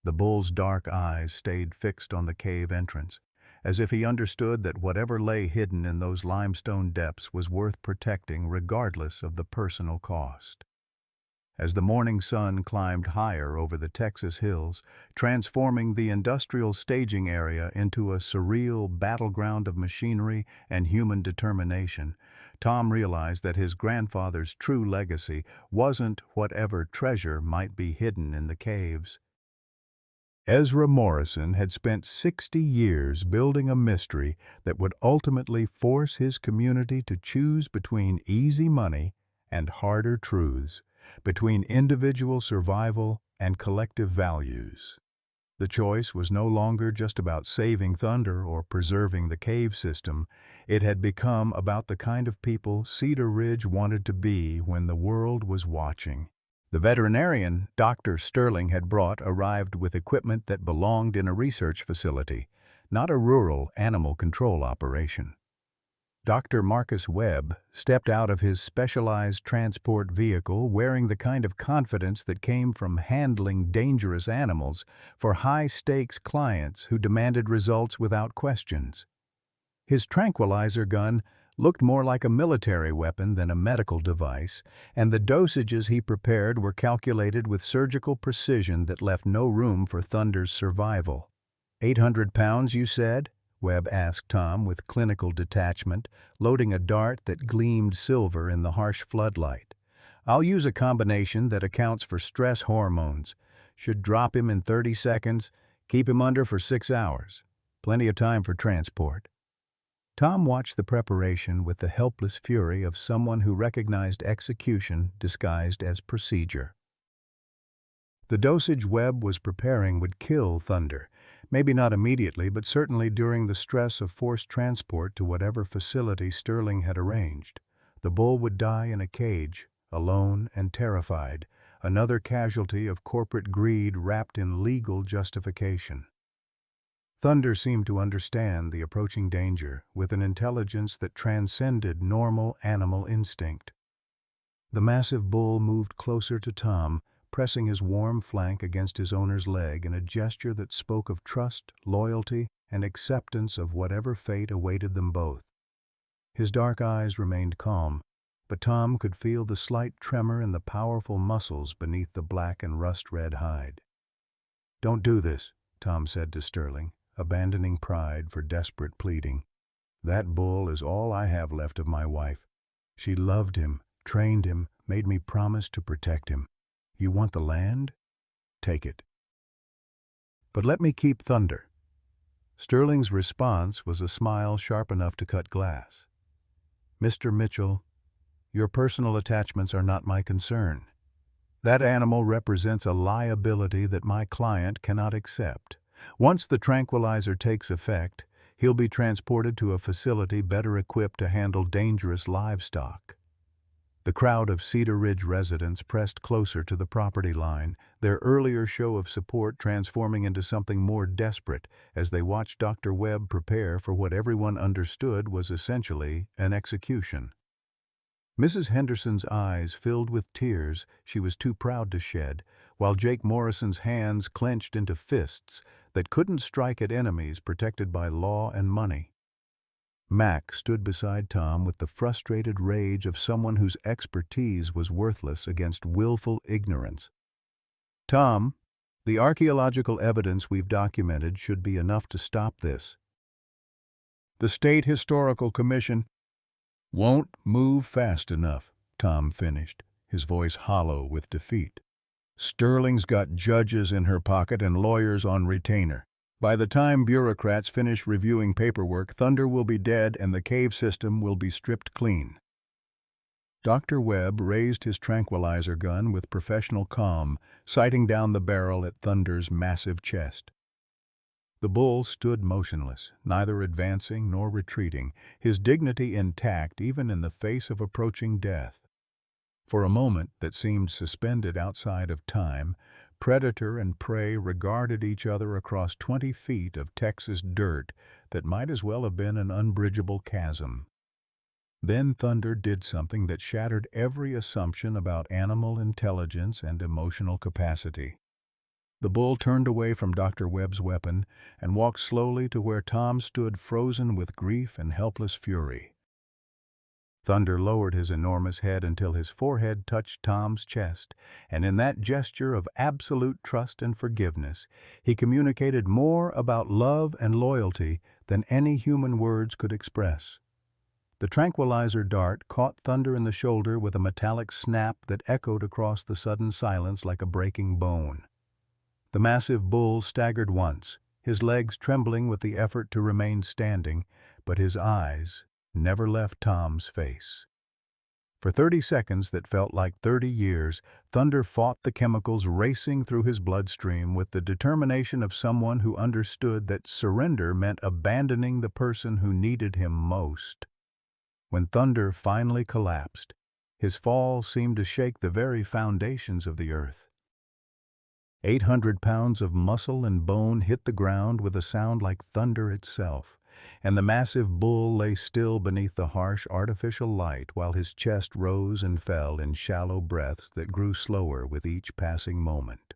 The bull's dark eyes stayed fixed on the cave entrance, as if he understood that whatever lay hidden in those limestone depths was worth protecting regardless of the personal cost. As the morning sun climbed higher over the Texas hills, transforming the industrial staging area into a surreal battleground of machinery and human determination, Tom realized that his grandfather's true legacy wasn't whatever treasure might be hidden in the caves. Ezra Morrison had spent 60 years building a mystery that would ultimately force his community to choose between easy money and harder truths, between individual survival and collective values. The choice was no longer just about saving Thunder or preserving the cave system. It had become about the kind of people Cedar Ridge wanted to be when the world was watching. The veterinarian Dr. Sterling had brought arrived with equipment that belonged in a research facility, not a rural animal control operation. Dr. Marcus Webb stepped out of his specialized transport vehicle wearing the kind of confidence that came from handling dangerous animals for high-stakes clients who demanded results without questions. His tranquilizer gun looked more like a military weapon than a medical device, and the dosages he prepared were calculated with surgical precision that left no room for Thunder's survival. 800 pounds, you said? Webb asked Tom with clinical detachment, loading a dart that gleamed silver in the harsh floodlight. I'll use a combination that accounts for stress hormones. Should drop him in 30 seconds, keep him under for 6 hours. Plenty of time for transport. Tom watched the preparation with the helpless fury of someone who recognized execution disguised as procedure. The dosage Webb was preparing would kill Thunder, maybe not immediately, but certainly during the stress of forced transport to whatever facility Sterling had arranged. The bull would die in a cage, alone and terrified, another casualty of corporate greed wrapped in legal justification. Thunder seemed to understand the approaching danger with an intelligence that transcended normal animal instinct. The massive bull moved closer to Tom, pressing his warm flank against his owner's leg in a gesture that spoke of trust, loyalty, and acceptance of whatever fate awaited them both. His dark eyes remained calm, but Tom could feel the slight tremor in the powerful muscles beneath the black and rust-red hide. "Don't do this," Tom said to Sterling, abandoning pride for desperate pleading. "That bull is all I have left of my wife. She loved him, trained him, made me promise to protect him. You want the land? Take it. But let me keep Thunder." Sterling's response was a smile sharp enough to cut glass. "Mr. Mitchell, your personal attachments are not my concern. That animal represents a liability that my client cannot accept. Once the tranquilizer takes effect, he'll be transported to a facility better equipped to handle dangerous livestock." The crowd of Cedar Ridge residents pressed closer to the property line, their earlier show of support transforming into something more desperate as they watched Dr. Webb prepare for what everyone understood was essentially an execution. Mrs. Henderson's eyes filled with tears she was too proud to shed, while Jake Morrison's hands clenched into fists that couldn't strike at enemies protected by law and money. Mac stood beside Tom with the frustrated rage of someone whose expertise was worthless against willful ignorance. "Tom, the archaeological evidence we've documented should be enough to stop this. The State Historical Commission won't move fast enough," Tom finished, his voice hollow with defeat. "Sterling's got judges in her pocket and lawyers on retainer. By the time bureaucrats finish reviewing paperwork, Thunder will be dead and the cave system will be stripped clean." Dr. Webb raised his tranquilizer gun with professional calm, sighting down the barrel at Thunder's massive chest. The bull stood motionless, neither advancing nor retreating, his dignity intact even in the face of approaching death. For a moment that seemed suspended outside of time, predator and prey regarded each other across 20 feet of Texas dirt that might as well have been an unbridgeable chasm. Then Thunder did something that shattered every assumption about animal intelligence and emotional capacity. The bull turned away from Dr. Webb's weapon and walked slowly to where Tom stood frozen with grief and helpless fury. Thunder lowered his enormous head until his forehead touched Tom's chest, and in that gesture of absolute trust and forgiveness, he communicated more about love and loyalty than any human words could express. The tranquilizer dart caught Thunder in the shoulder with a metallic snap that echoed across the sudden silence like a breaking bone. The massive bull staggered once, his legs trembling with the effort to remain standing, but his eyes never left Tom's face. For 30 seconds that felt like 30 years, Thunder fought the chemicals racing through his bloodstream with the determination of someone who understood that surrender meant abandoning the person who needed him most. When Thunder finally collapsed, His fall seemed to shake the very foundations of the earth. 800 pounds of muscle and bone hit the ground with a sound like thunder itself, and the massive bull lay still beneath the harsh artificial light while his chest rose and fell in shallow breaths that grew slower with each passing moment.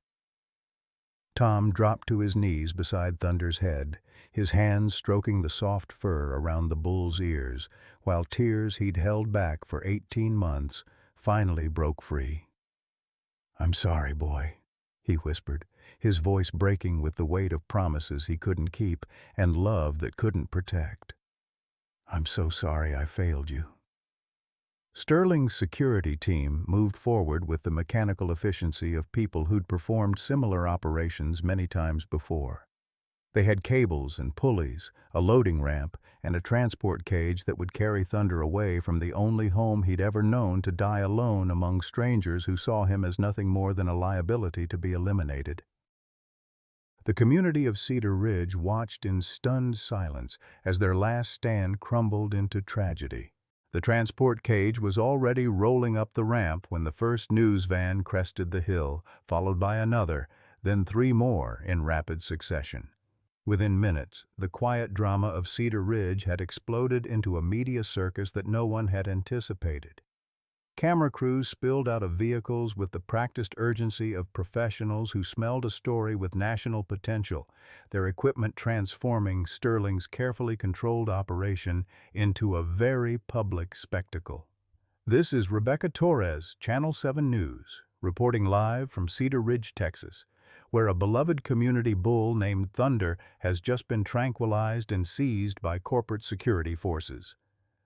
Tom dropped to his knees beside Thunder's head, his hands stroking the soft fur around the bull's ears, while tears he'd held back for 18 months finally broke free. "I'm sorry, boy," he whispered, his voice breaking with the weight of promises he couldn't keep and love that couldn't protect. "I'm so sorry I failed you." Sterling's security team moved forward with the mechanical efficiency of people who'd performed similar operations many times before. They had cables and pulleys, a loading ramp, and a transport cage that would carry Thunder away from the only home he'd ever known to die alone among strangers who saw him as nothing more than a liability to be eliminated. The community of Cedar Ridge watched in stunned silence as their last stand crumbled into tragedy. The transport cage was already rolling up the ramp when the first news van crested the hill, followed by another, then 3 more in rapid succession. Within minutes, the quiet drama of Cedar Ridge had exploded into a media circus that no one had anticipated. Camera crews spilled out of vehicles with the practiced urgency of professionals who smelled a story with national potential, their equipment transforming Sterling's carefully controlled operation into a very public spectacle. This is Rebecca Torres, Channel 7 News, reporting live from Cedar Ridge, Texas, where a beloved community bull named Thunder has just been tranquilized and seized by corporate security forces,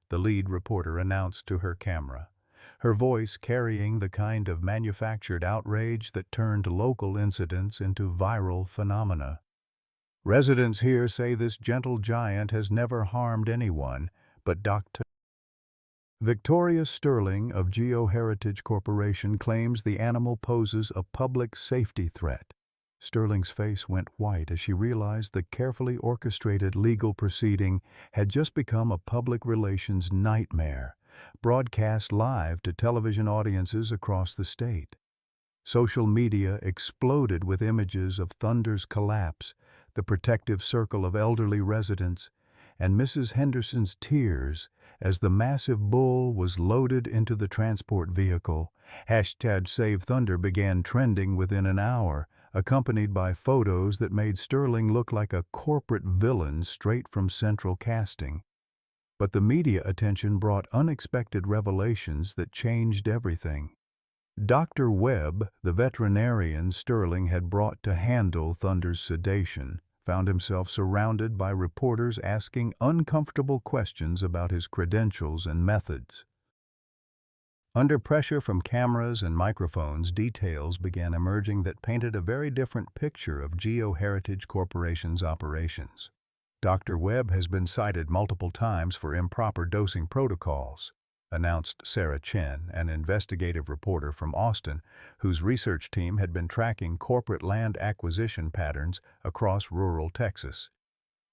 the lead reporter announced to her camera, her voice carrying the kind of manufactured outrage that turned local incidents into viral phenomena. Residents here say this gentle giant has never harmed anyone, but Dr. Victoria Sterling of GeoHeritage Corporation claims the animal poses a public safety threat. Sterling's face went white as she realized the carefully orchestrated legal proceeding had just become a public relations nightmare, broadcast live to television audiences across the state. Social media exploded with images of Thunder's collapse, the protective circle of elderly residents, and Mrs. Henderson's tears as the massive bull was loaded into the transport vehicle. #SaveThunder began trending within an hour, accompanied by photos that made Sterling look like a corporate villain straight from central casting. But the media attention brought unexpected revelations that changed everything. Dr. Webb, the veterinarian Sterling had brought to handle Thunder's sedation, found himself surrounded by reporters asking uncomfortable questions about his credentials and methods. Under pressure from cameras and microphones, details began emerging that painted a very different picture of GeoHeritage Corporation's operations. Dr. Webb has been cited multiple times for improper dosing protocols, announced Sarah Chen, an investigative reporter from Austin, whose research team had been tracking corporate land acquisition patterns across rural Texas.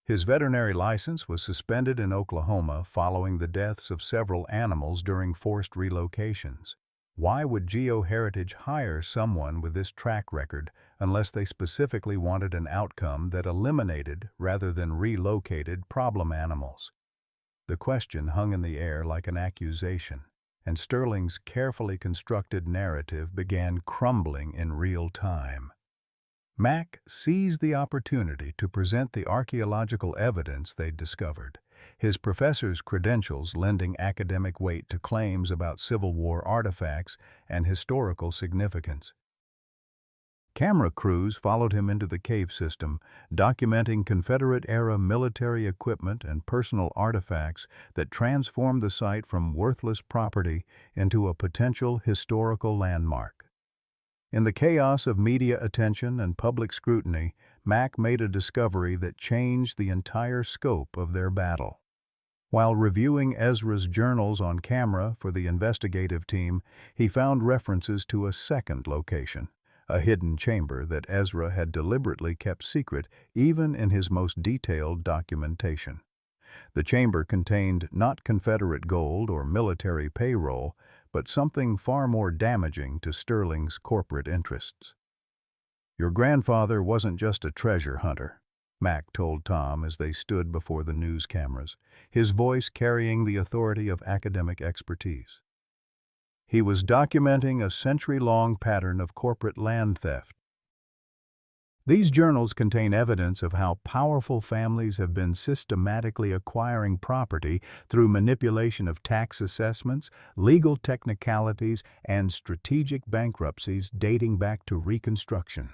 His veterinary license was suspended in Oklahoma following the deaths of several animals during forced relocations. Why would GeoHeritage hire someone with this track record unless they specifically wanted an outcome that eliminated rather than relocated problem animals? The question hung in the air like an accusation, and Sterling's carefully constructed narrative began crumbling in real time. Mac seized the opportunity to present the archaeological evidence they'd discovered, his professor's credentials lending academic weight to claims about Civil War artifacts and historical significance. Camera crews followed him into the cave system, documenting Confederate-era military equipment and personal artifacts that transformed the site from worthless property into a potential historical landmark. In the chaos of media attention and public scrutiny, Mac made a discovery that changed the entire scope of their battle. While reviewing Ezra's journals on camera for the investigative team, he found references to a second location, a hidden chamber that Ezra had deliberately kept secret even in his most detailed documentation. The chamber contained not Confederate gold or military payroll, but something far more damaging to Sterling's corporate interests. "Your grandfather wasn't just a treasure hunter," Mac told Tom as they stood before the news cameras, his voice carrying the authority of academic expertise. "He was documenting a century-long pattern of corporate land theft. These journals contain evidence of how powerful families have been systematically acquiring property through manipulation of tax assessments, legal technicalities, and strategic bankruptcies dating back to Reconstruction."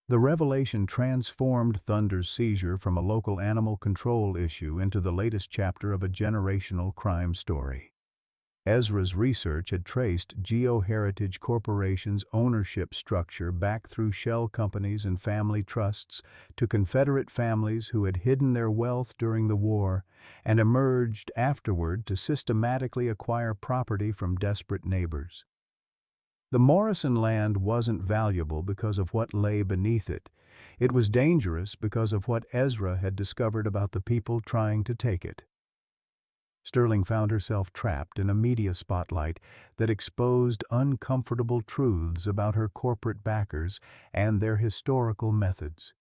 The revelation transformed Thunder's seizure from a local animal control issue into the latest chapter of a generational crime story. Ezra's research had traced GeoHeritage Corporation's ownership structure back through shell companies and family trusts to Confederate families who had hidden their wealth during the war and emerged afterward to systematically acquire property from desperate neighbors. The Morrison land wasn't valuable because of what lay beneath it. It was dangerous because of what Ezra had discovered about the people trying to take it. Sterling found herself trapped in a media spotlight that exposed uncomfortable truths about her corporate backers and their historical methods.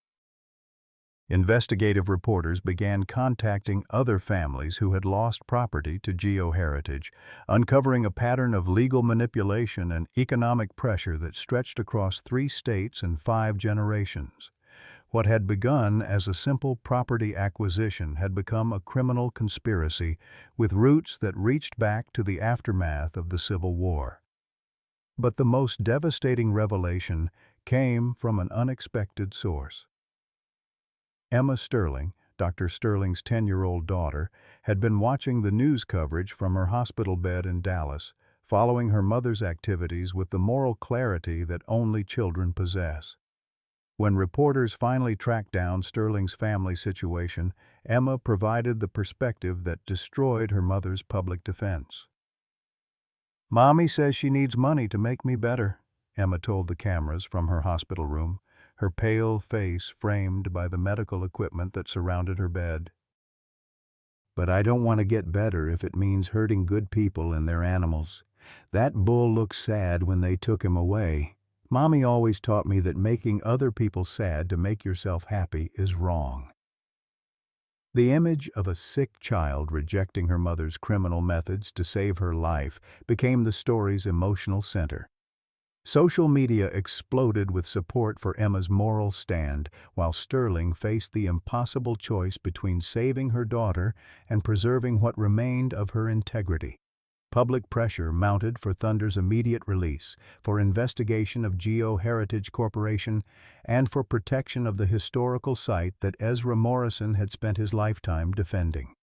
Investigative reporters began contacting other families who had lost property to GeoHeritage, uncovering a pattern of legal manipulation and economic pressure that stretched across 3 states and 5 generations. What had begun as a simple property acquisition had become a criminal conspiracy with roots that reached back to the aftermath of the Civil War. But the most devastating revelation came from an unexpected source. Emma Sterling, Dr. Sterling's 10-year-old daughter, had been watching the news coverage from her hospital bed in Dallas, following her mother's activities with the moral clarity that only children possess. When reporters finally tracked down Sterling's family situation, Emma provided the perspective that destroyed her mother's public defense. "Mommy says she needs money to make me better," Emma told the cameras from her hospital room, her pale face framed by the medical equipment that surrounded her bed. "But I don't want to get better if it means hurting good people and their animals. That bull looked sad when they took him away. Mommy always taught me that making other people sad to make yourself happy is wrong." The image of a sick child rejecting her mother's criminal methods to save her life became the story's emotional center. Social media exploded with support for Emma's moral stand, while Sterling faced the impossible choice between saving her daughter and preserving what remained of her integrity. Public pressure mounted for Thunder's immediate release, for investigation of GeoHeritage Corporation, and for protection of the historical site that Ezra Morrison had spent his lifetime defending.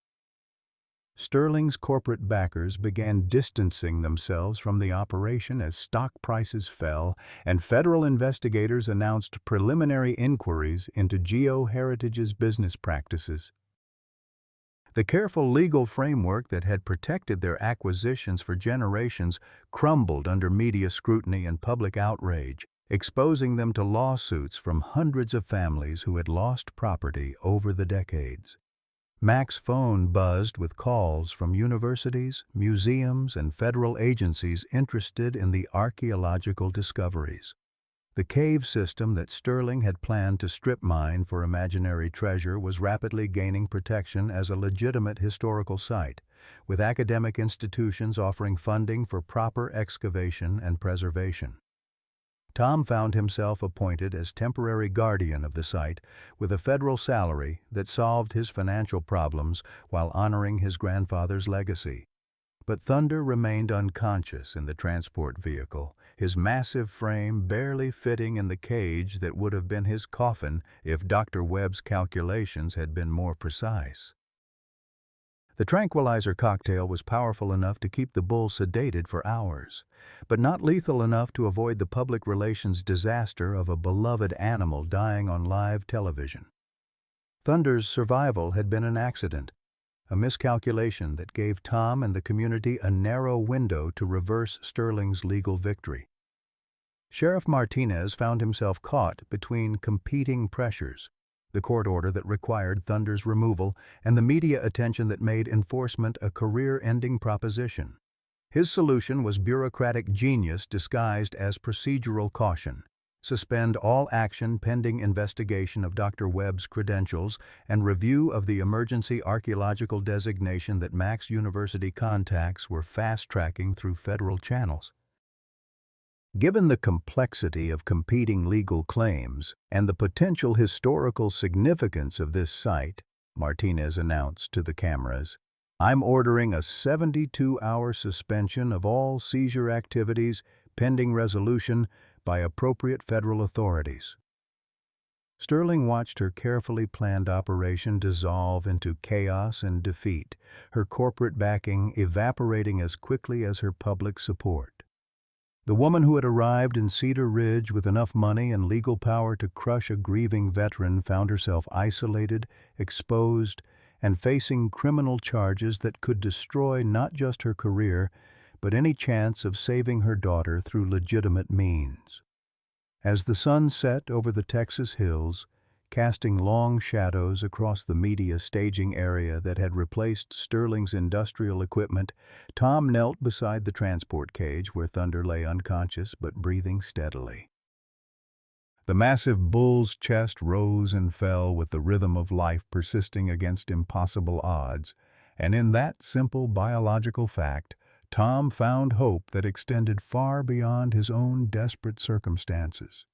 Sterling's corporate backers began distancing themselves from the operation as stock prices fell, and federal investigators announced preliminary inquiries into GeoHeritage's business practices. The careful legal framework that had protected their acquisitions for generations crumbled under media scrutiny and public outrage, exposing them to lawsuits from hundreds of families who had lost property over the decades. Mac's phone buzzed with calls from universities, museums, and federal agencies interested in the archaeological discoveries. The cave system that Sterling had planned to strip mine for imaginary treasure was rapidly gaining protection as a legitimate historical site, with academic institutions offering funding for proper excavation and preservation. Tom found himself appointed as temporary guardian of the site with a federal salary that solved his financial problems while honoring his grandfather's legacy. But Thunder remained unconscious in the transport vehicle, his massive frame barely fitting in the cage that would have been his coffin if Dr. Webb's calculations had been more precise. The tranquilizer cocktail was powerful enough to keep the bull sedated for hours, but not lethal enough to avoid the public relations disaster of a beloved animal dying on live television. Thunder's survival had been an accident, a miscalculation that gave Tom and the community a narrow window to reverse Sterling's legal victory. Sheriff Martinez found himself caught between competing pressures. the court order that required Thunder's removal, and the media attention that made enforcement a career-ending proposition. His solution was bureaucratic genius disguised as procedural caution. Suspend all action pending investigation of Dr. Webb's credentials and review of the emergency archaeological designation that Max University contacts were fast-tracking through federal channels. Given the complexity of competing legal claims and the potential historical significance of this site, Martinez announced to the cameras, "I'm ordering a 72-hour suspension of all seizure activities pending resolution by appropriate federal authorities." Sterling watched her carefully planned operation dissolve into chaos and defeat, her corporate backing evaporating as quickly as her public support. The woman who had arrived in Cedar Ridge with enough money and legal power to crush a grieving veteran found herself isolated, exposed, and facing criminal charges that could destroy not just her career, but any chance of saving her daughter through legitimate means. As the sun set over the Texas hills, casting long shadows across the media staging area that had replaced Sterling's industrial equipment, Tom knelt beside the transport cage where Thunder lay unconscious but breathing steadily. The massive bull's chest rose and fell with the rhythm of life persisting against impossible odds, and in that simple biological fact, Tom found hope that extended far beyond his own desperate circumstances.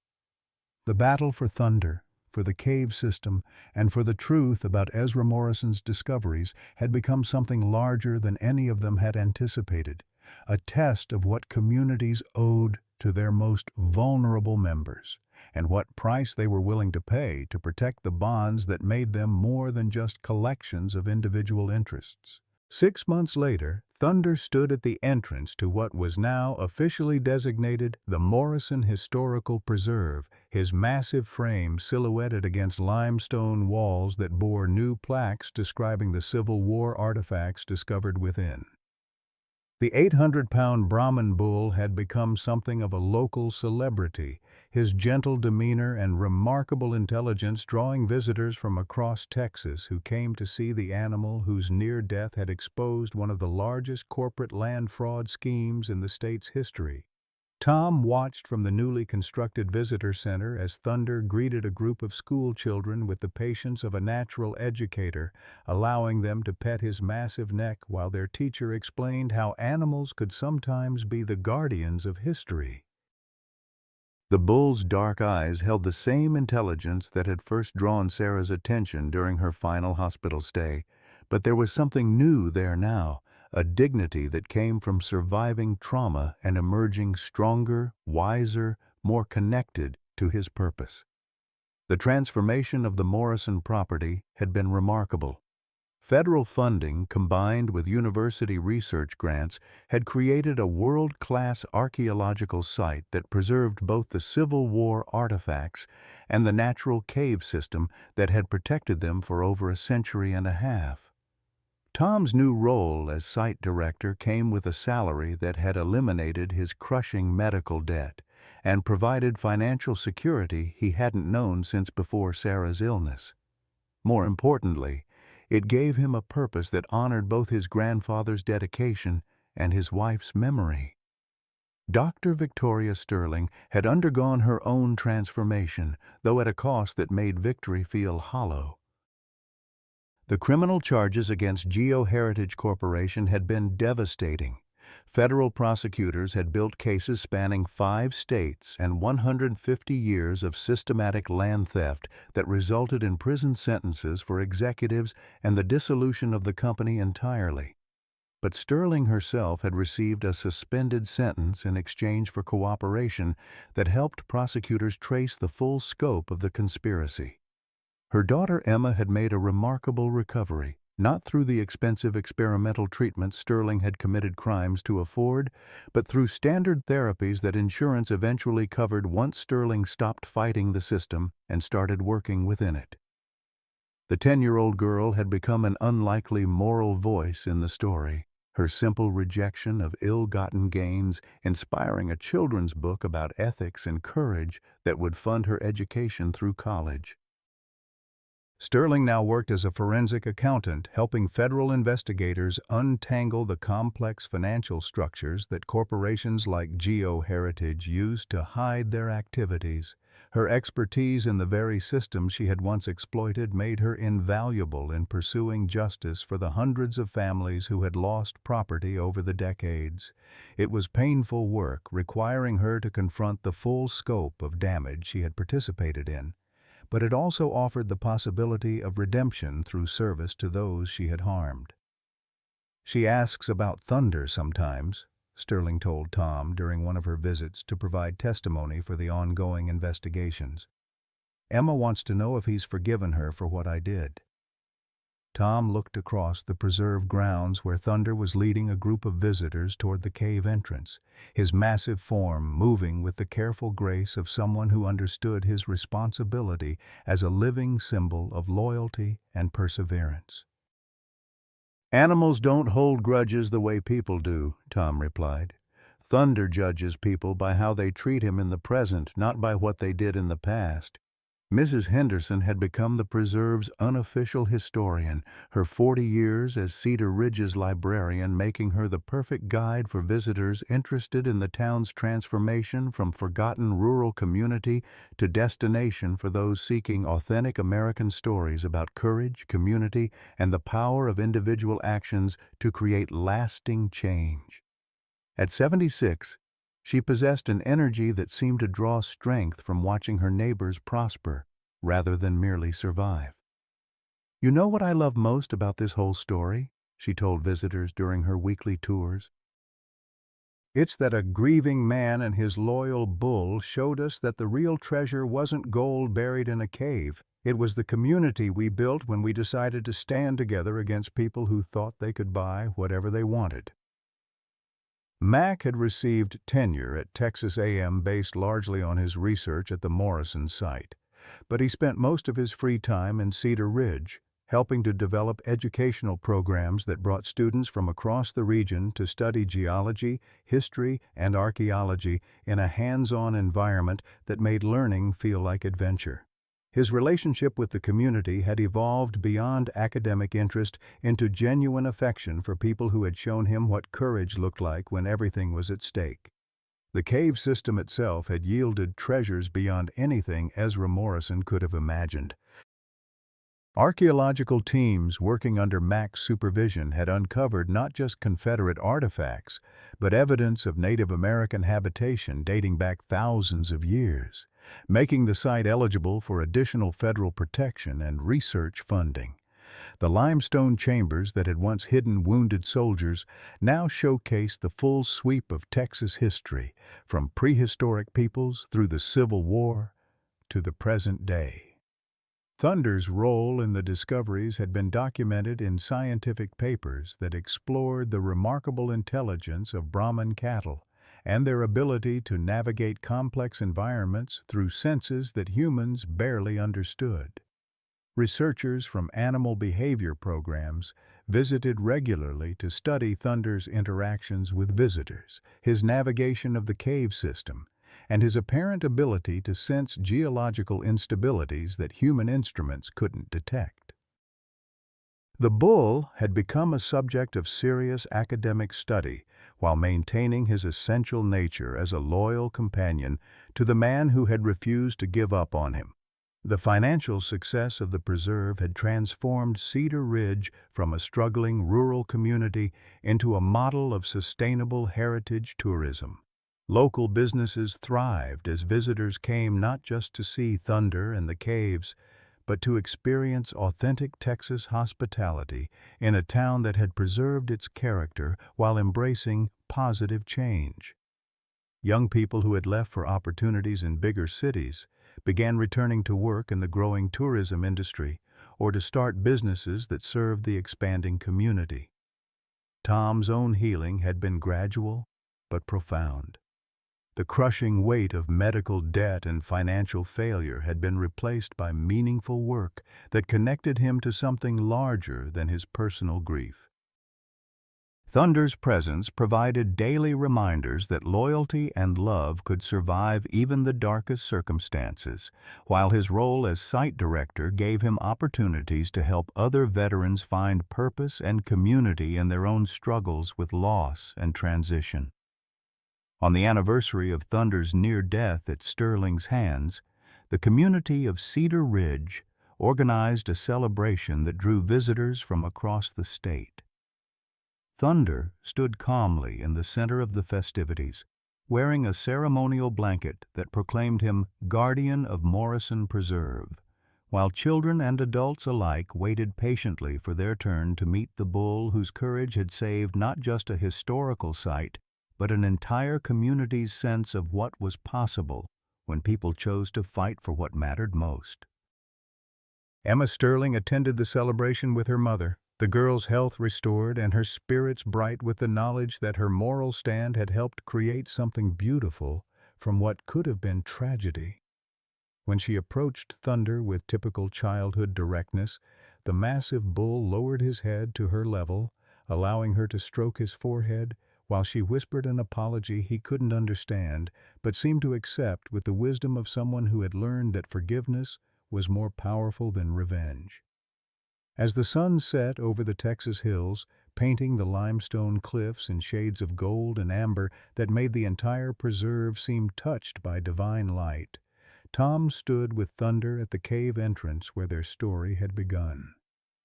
The battle for Thunder, for the cave system, and for the truth about Ezra Morrison's discoveries had become something larger than any of them had anticipated, a test of what communities owed to their most vulnerable members, and what price they were willing to pay to protect the bonds that made them more than just collections of individual interests. 6 months later, Thunder stood at the entrance to what was now officially designated the Morrison Historical Preserve, his massive frame silhouetted against limestone walls that bore new plaques describing the Civil War artifacts discovered within. The 800-pound Brahman bull had become something of a local celebrity, his gentle demeanor and remarkable intelligence drawing visitors from across Texas who came to see the animal whose near death had exposed one of the largest corporate land fraud schemes in the state's history. Tom watched from the newly constructed visitor center as Thunder greeted a group of school children with the patience of a natural educator, allowing them to pet his massive neck while their teacher explained how animals could sometimes be the guardians of history. The bull's dark eyes held the same intelligence that had first drawn Sarah's attention during her final hospital stay, but there was something new there now. A dignity that came from surviving trauma and emerging stronger, wiser, more connected to his purpose. The transformation of the Morrison property had been remarkable. Federal funding combined with university research grants had created a world-class archaeological site that preserved both the Civil War artifacts and the natural cave system that had protected them for over a century and a half. Tom's new role as site director came with a salary that had eliminated his crushing medical debt and provided financial security he hadn't known since before Sarah's illness. More importantly, it gave him a purpose that honored both his grandfather's dedication and his wife's memory. Dr. Victoria Sterling had undergone her own transformation, though at a cost that made victory feel hollow. The criminal charges against GeoHeritage Corporation had been devastating. Federal prosecutors had built cases spanning 5 states and 150 years of systematic land theft that resulted in prison sentences for executives and the dissolution of the company entirely. But Sterling herself had received a suspended sentence in exchange for cooperation that helped prosecutors trace the full scope of the conspiracy. Her daughter Emma had made a remarkable recovery, not through the expensive experimental treatments Sterling had committed crimes to afford, but through standard therapies that insurance eventually covered once Sterling stopped fighting the system and started working within it. The 10-year-old girl had become an unlikely moral voice in the story, her simple rejection of ill-gotten gains inspiring a children's book about ethics and courage that would fund her education through college. Sterling now worked as a forensic accountant, helping federal investigators untangle the complex financial structures that corporations like GeoHeritage used to hide their activities. Her expertise in the very systems she had once exploited made her invaluable in pursuing justice for the hundreds of families who had lost property over the decades. It was painful work, requiring her to confront the full scope of damage she had participated in, but it also offered the possibility of redemption through service to those she had harmed. "She asks about Thunder sometimes," Sterling told Tom during one of her visits to provide testimony for the ongoing investigations. "Emma wants to know if he's forgiven her for what I did." Tom looked across the preserve grounds where Thunder was leading a group of visitors toward the cave entrance, his massive form moving with the careful grace of someone who understood his responsibility as a living symbol of loyalty and perseverance. "Animals don't hold grudges the way people do," Tom replied. "Thunder judges people by how they treat him in the present, not by what they did in the past." Mrs. Henderson had become the preserve's unofficial historian, her 40 years as Cedar Ridge's librarian making her the perfect guide for visitors interested in the town's transformation from forgotten rural community to destination for those seeking authentic American stories about courage, community, and the power of individual actions to create lasting change. At 76, she possessed an energy that seemed to draw strength from watching her neighbors prosper, rather than merely survive. "You know what I love most about this whole story?" she told visitors during her weekly tours. "It's that a grieving man and his loyal bull showed us that the real treasure wasn't gold buried in a cave. It was the community we built when we decided to stand together against people who thought they could buy whatever they wanted." Mack had received tenure at Texas A&M based largely on his research at the Morrison site, but he spent most of his free time in Cedar Ridge, helping to develop educational programs that brought students from across the region to study geology, history, and archaeology in a hands-on environment that made learning feel like adventure. His relationship with the community had evolved beyond academic interest into genuine affection for people who had shown him what courage looked like when everything was at stake. The cave system itself had yielded treasures beyond anything Ezra Morrison could have imagined. Archaeological teams working under Mack's supervision had uncovered not just Confederate artifacts, but evidence of Native American habitation dating back thousands of years, making the site eligible for additional federal protection and research funding. The limestone chambers that had once hidden wounded soldiers now showcased the full sweep of Texas history, from prehistoric peoples through the Civil War to the present day. Thunder's role in the discoveries had been documented in scientific papers that explored the remarkable intelligence of Brahman cattle and their ability to navigate complex environments through senses that humans barely understood. Researchers from animal behavior programs visited regularly to study Thunder's interactions with visitors, his navigation of the cave system, and his apparent ability to sense geological instabilities that human instruments couldn't detect. The bull had become a subject of serious academic study while maintaining his essential nature as a loyal companion to the man who had refused to give up on him. The financial success of the preserve had transformed Cedar Ridge from a struggling rural community into a model of sustainable heritage tourism. Local businesses thrived as visitors came not just to see Thunder and the caves, but to experience authentic Texas hospitality in a town that had preserved its character while embracing positive change. Young people who had left for opportunities in bigger cities began returning to work in the growing tourism industry or to start businesses that served the expanding community. Tom's own healing had been gradual but profound. The crushing weight of medical debt and financial failure had been replaced by meaningful work that connected him to something larger than his personal grief. Thunder's presence provided daily reminders that loyalty and love could survive even the darkest circumstances, while his role as site director gave him opportunities to help other veterans find purpose and community in their own struggles with loss and transition. On the anniversary of Thunder's near death at Sterling's hands, the community of Cedar Ridge organized a celebration that drew visitors from across the state. Thunder stood calmly in the center of the festivities, wearing a ceremonial blanket that proclaimed him guardian of Morrison Preserve, while children and adults alike waited patiently for their turn to meet the bull whose courage had saved not just a historical site, but an entire community's sense of what was possible when people chose to fight for what mattered most. Emma Sterling attended the celebration with her mother, the girl's health restored and her spirits bright with the knowledge that her moral stand had helped create something beautiful from what could have been tragedy. When she approached Thunder with typical childhood directness, the massive bull lowered his head to her level, allowing her to stroke his forehead, while she whispered an apology he couldn't understand, but seemed to accept with the wisdom of someone who had learned that forgiveness was more powerful than revenge. As the sun set over the Texas hills, painting the limestone cliffs in shades of gold and amber that made the entire preserve seem touched by divine light, Tom stood with Thunder at the cave entrance where their story had begun.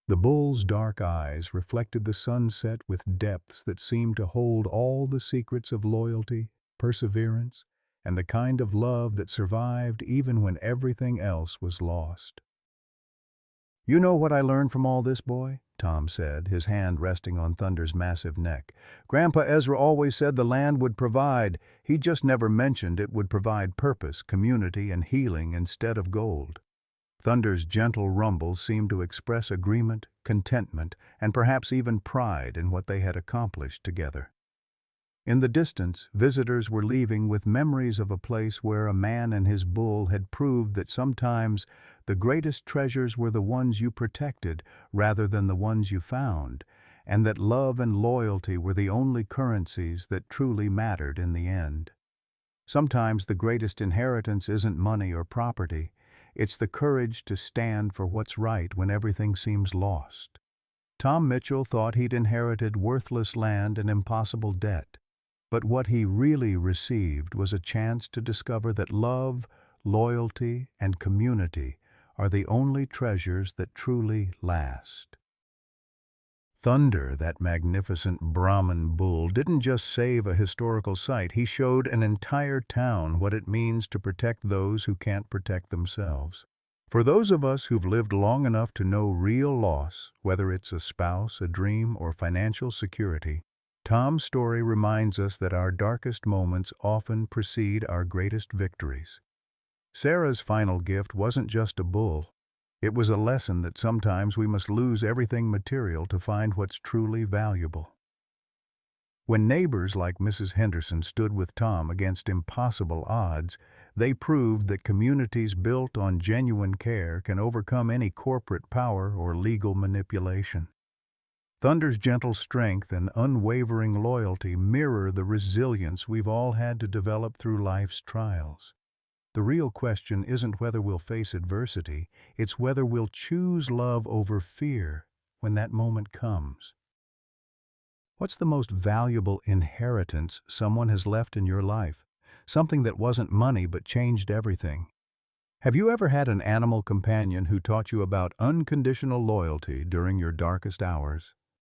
The bull's dark eyes reflected the sunset with depths that seemed to hold all the secrets of loyalty, perseverance, and the kind of love that survived even when everything else was lost. "You know what I learned from all this, boy?" Tom said, his hand resting on Thunder's massive neck. "Grandpa Ezra always said the land would provide. He just never mentioned it would provide purpose, community, and healing instead of gold." Thunder's gentle rumble seemed to express agreement, contentment, and perhaps even pride in what they had accomplished together. In the distance, visitors were leaving with memories of a place where a man and his bull had proved that sometimes the greatest treasures were the ones you protected rather than the ones you found, and that love and loyalty were the only currencies that truly mattered in the end. Sometimes the greatest inheritance isn't money or property, it's the courage to stand for what's right when everything seems lost. Tom Mitchell thought he'd inherited worthless land and impossible debt. But what he really received was a chance to discover that love, loyalty, and community are the only treasures that truly last. Thunder, that magnificent Brahman bull, didn't just save a historical site, he showed an entire town what it means to protect those who can't protect themselves. For those of us who've lived long enough to know real loss, whether it's a spouse, a dream, or financial security, Tom's story reminds us that our darkest moments often precede our greatest victories. Sarah's final gift wasn't just a bull. It was a lesson that sometimes we must lose everything material to find what's truly valuable. When neighbors like Mrs. Henderson stood with Tom against impossible odds, they proved that communities built on genuine care can overcome any corporate power or legal manipulation. Thunder's gentle strength and unwavering loyalty mirror the resilience we've all had to develop through life's trials. The real question isn't whether we'll face adversity, it's whether we'll choose love over fear when that moment comes. What's the most valuable inheritance someone has left in your life? Something that wasn't money but changed everything. Have you ever had an animal companion who taught you about unconditional loyalty during your darkest hours?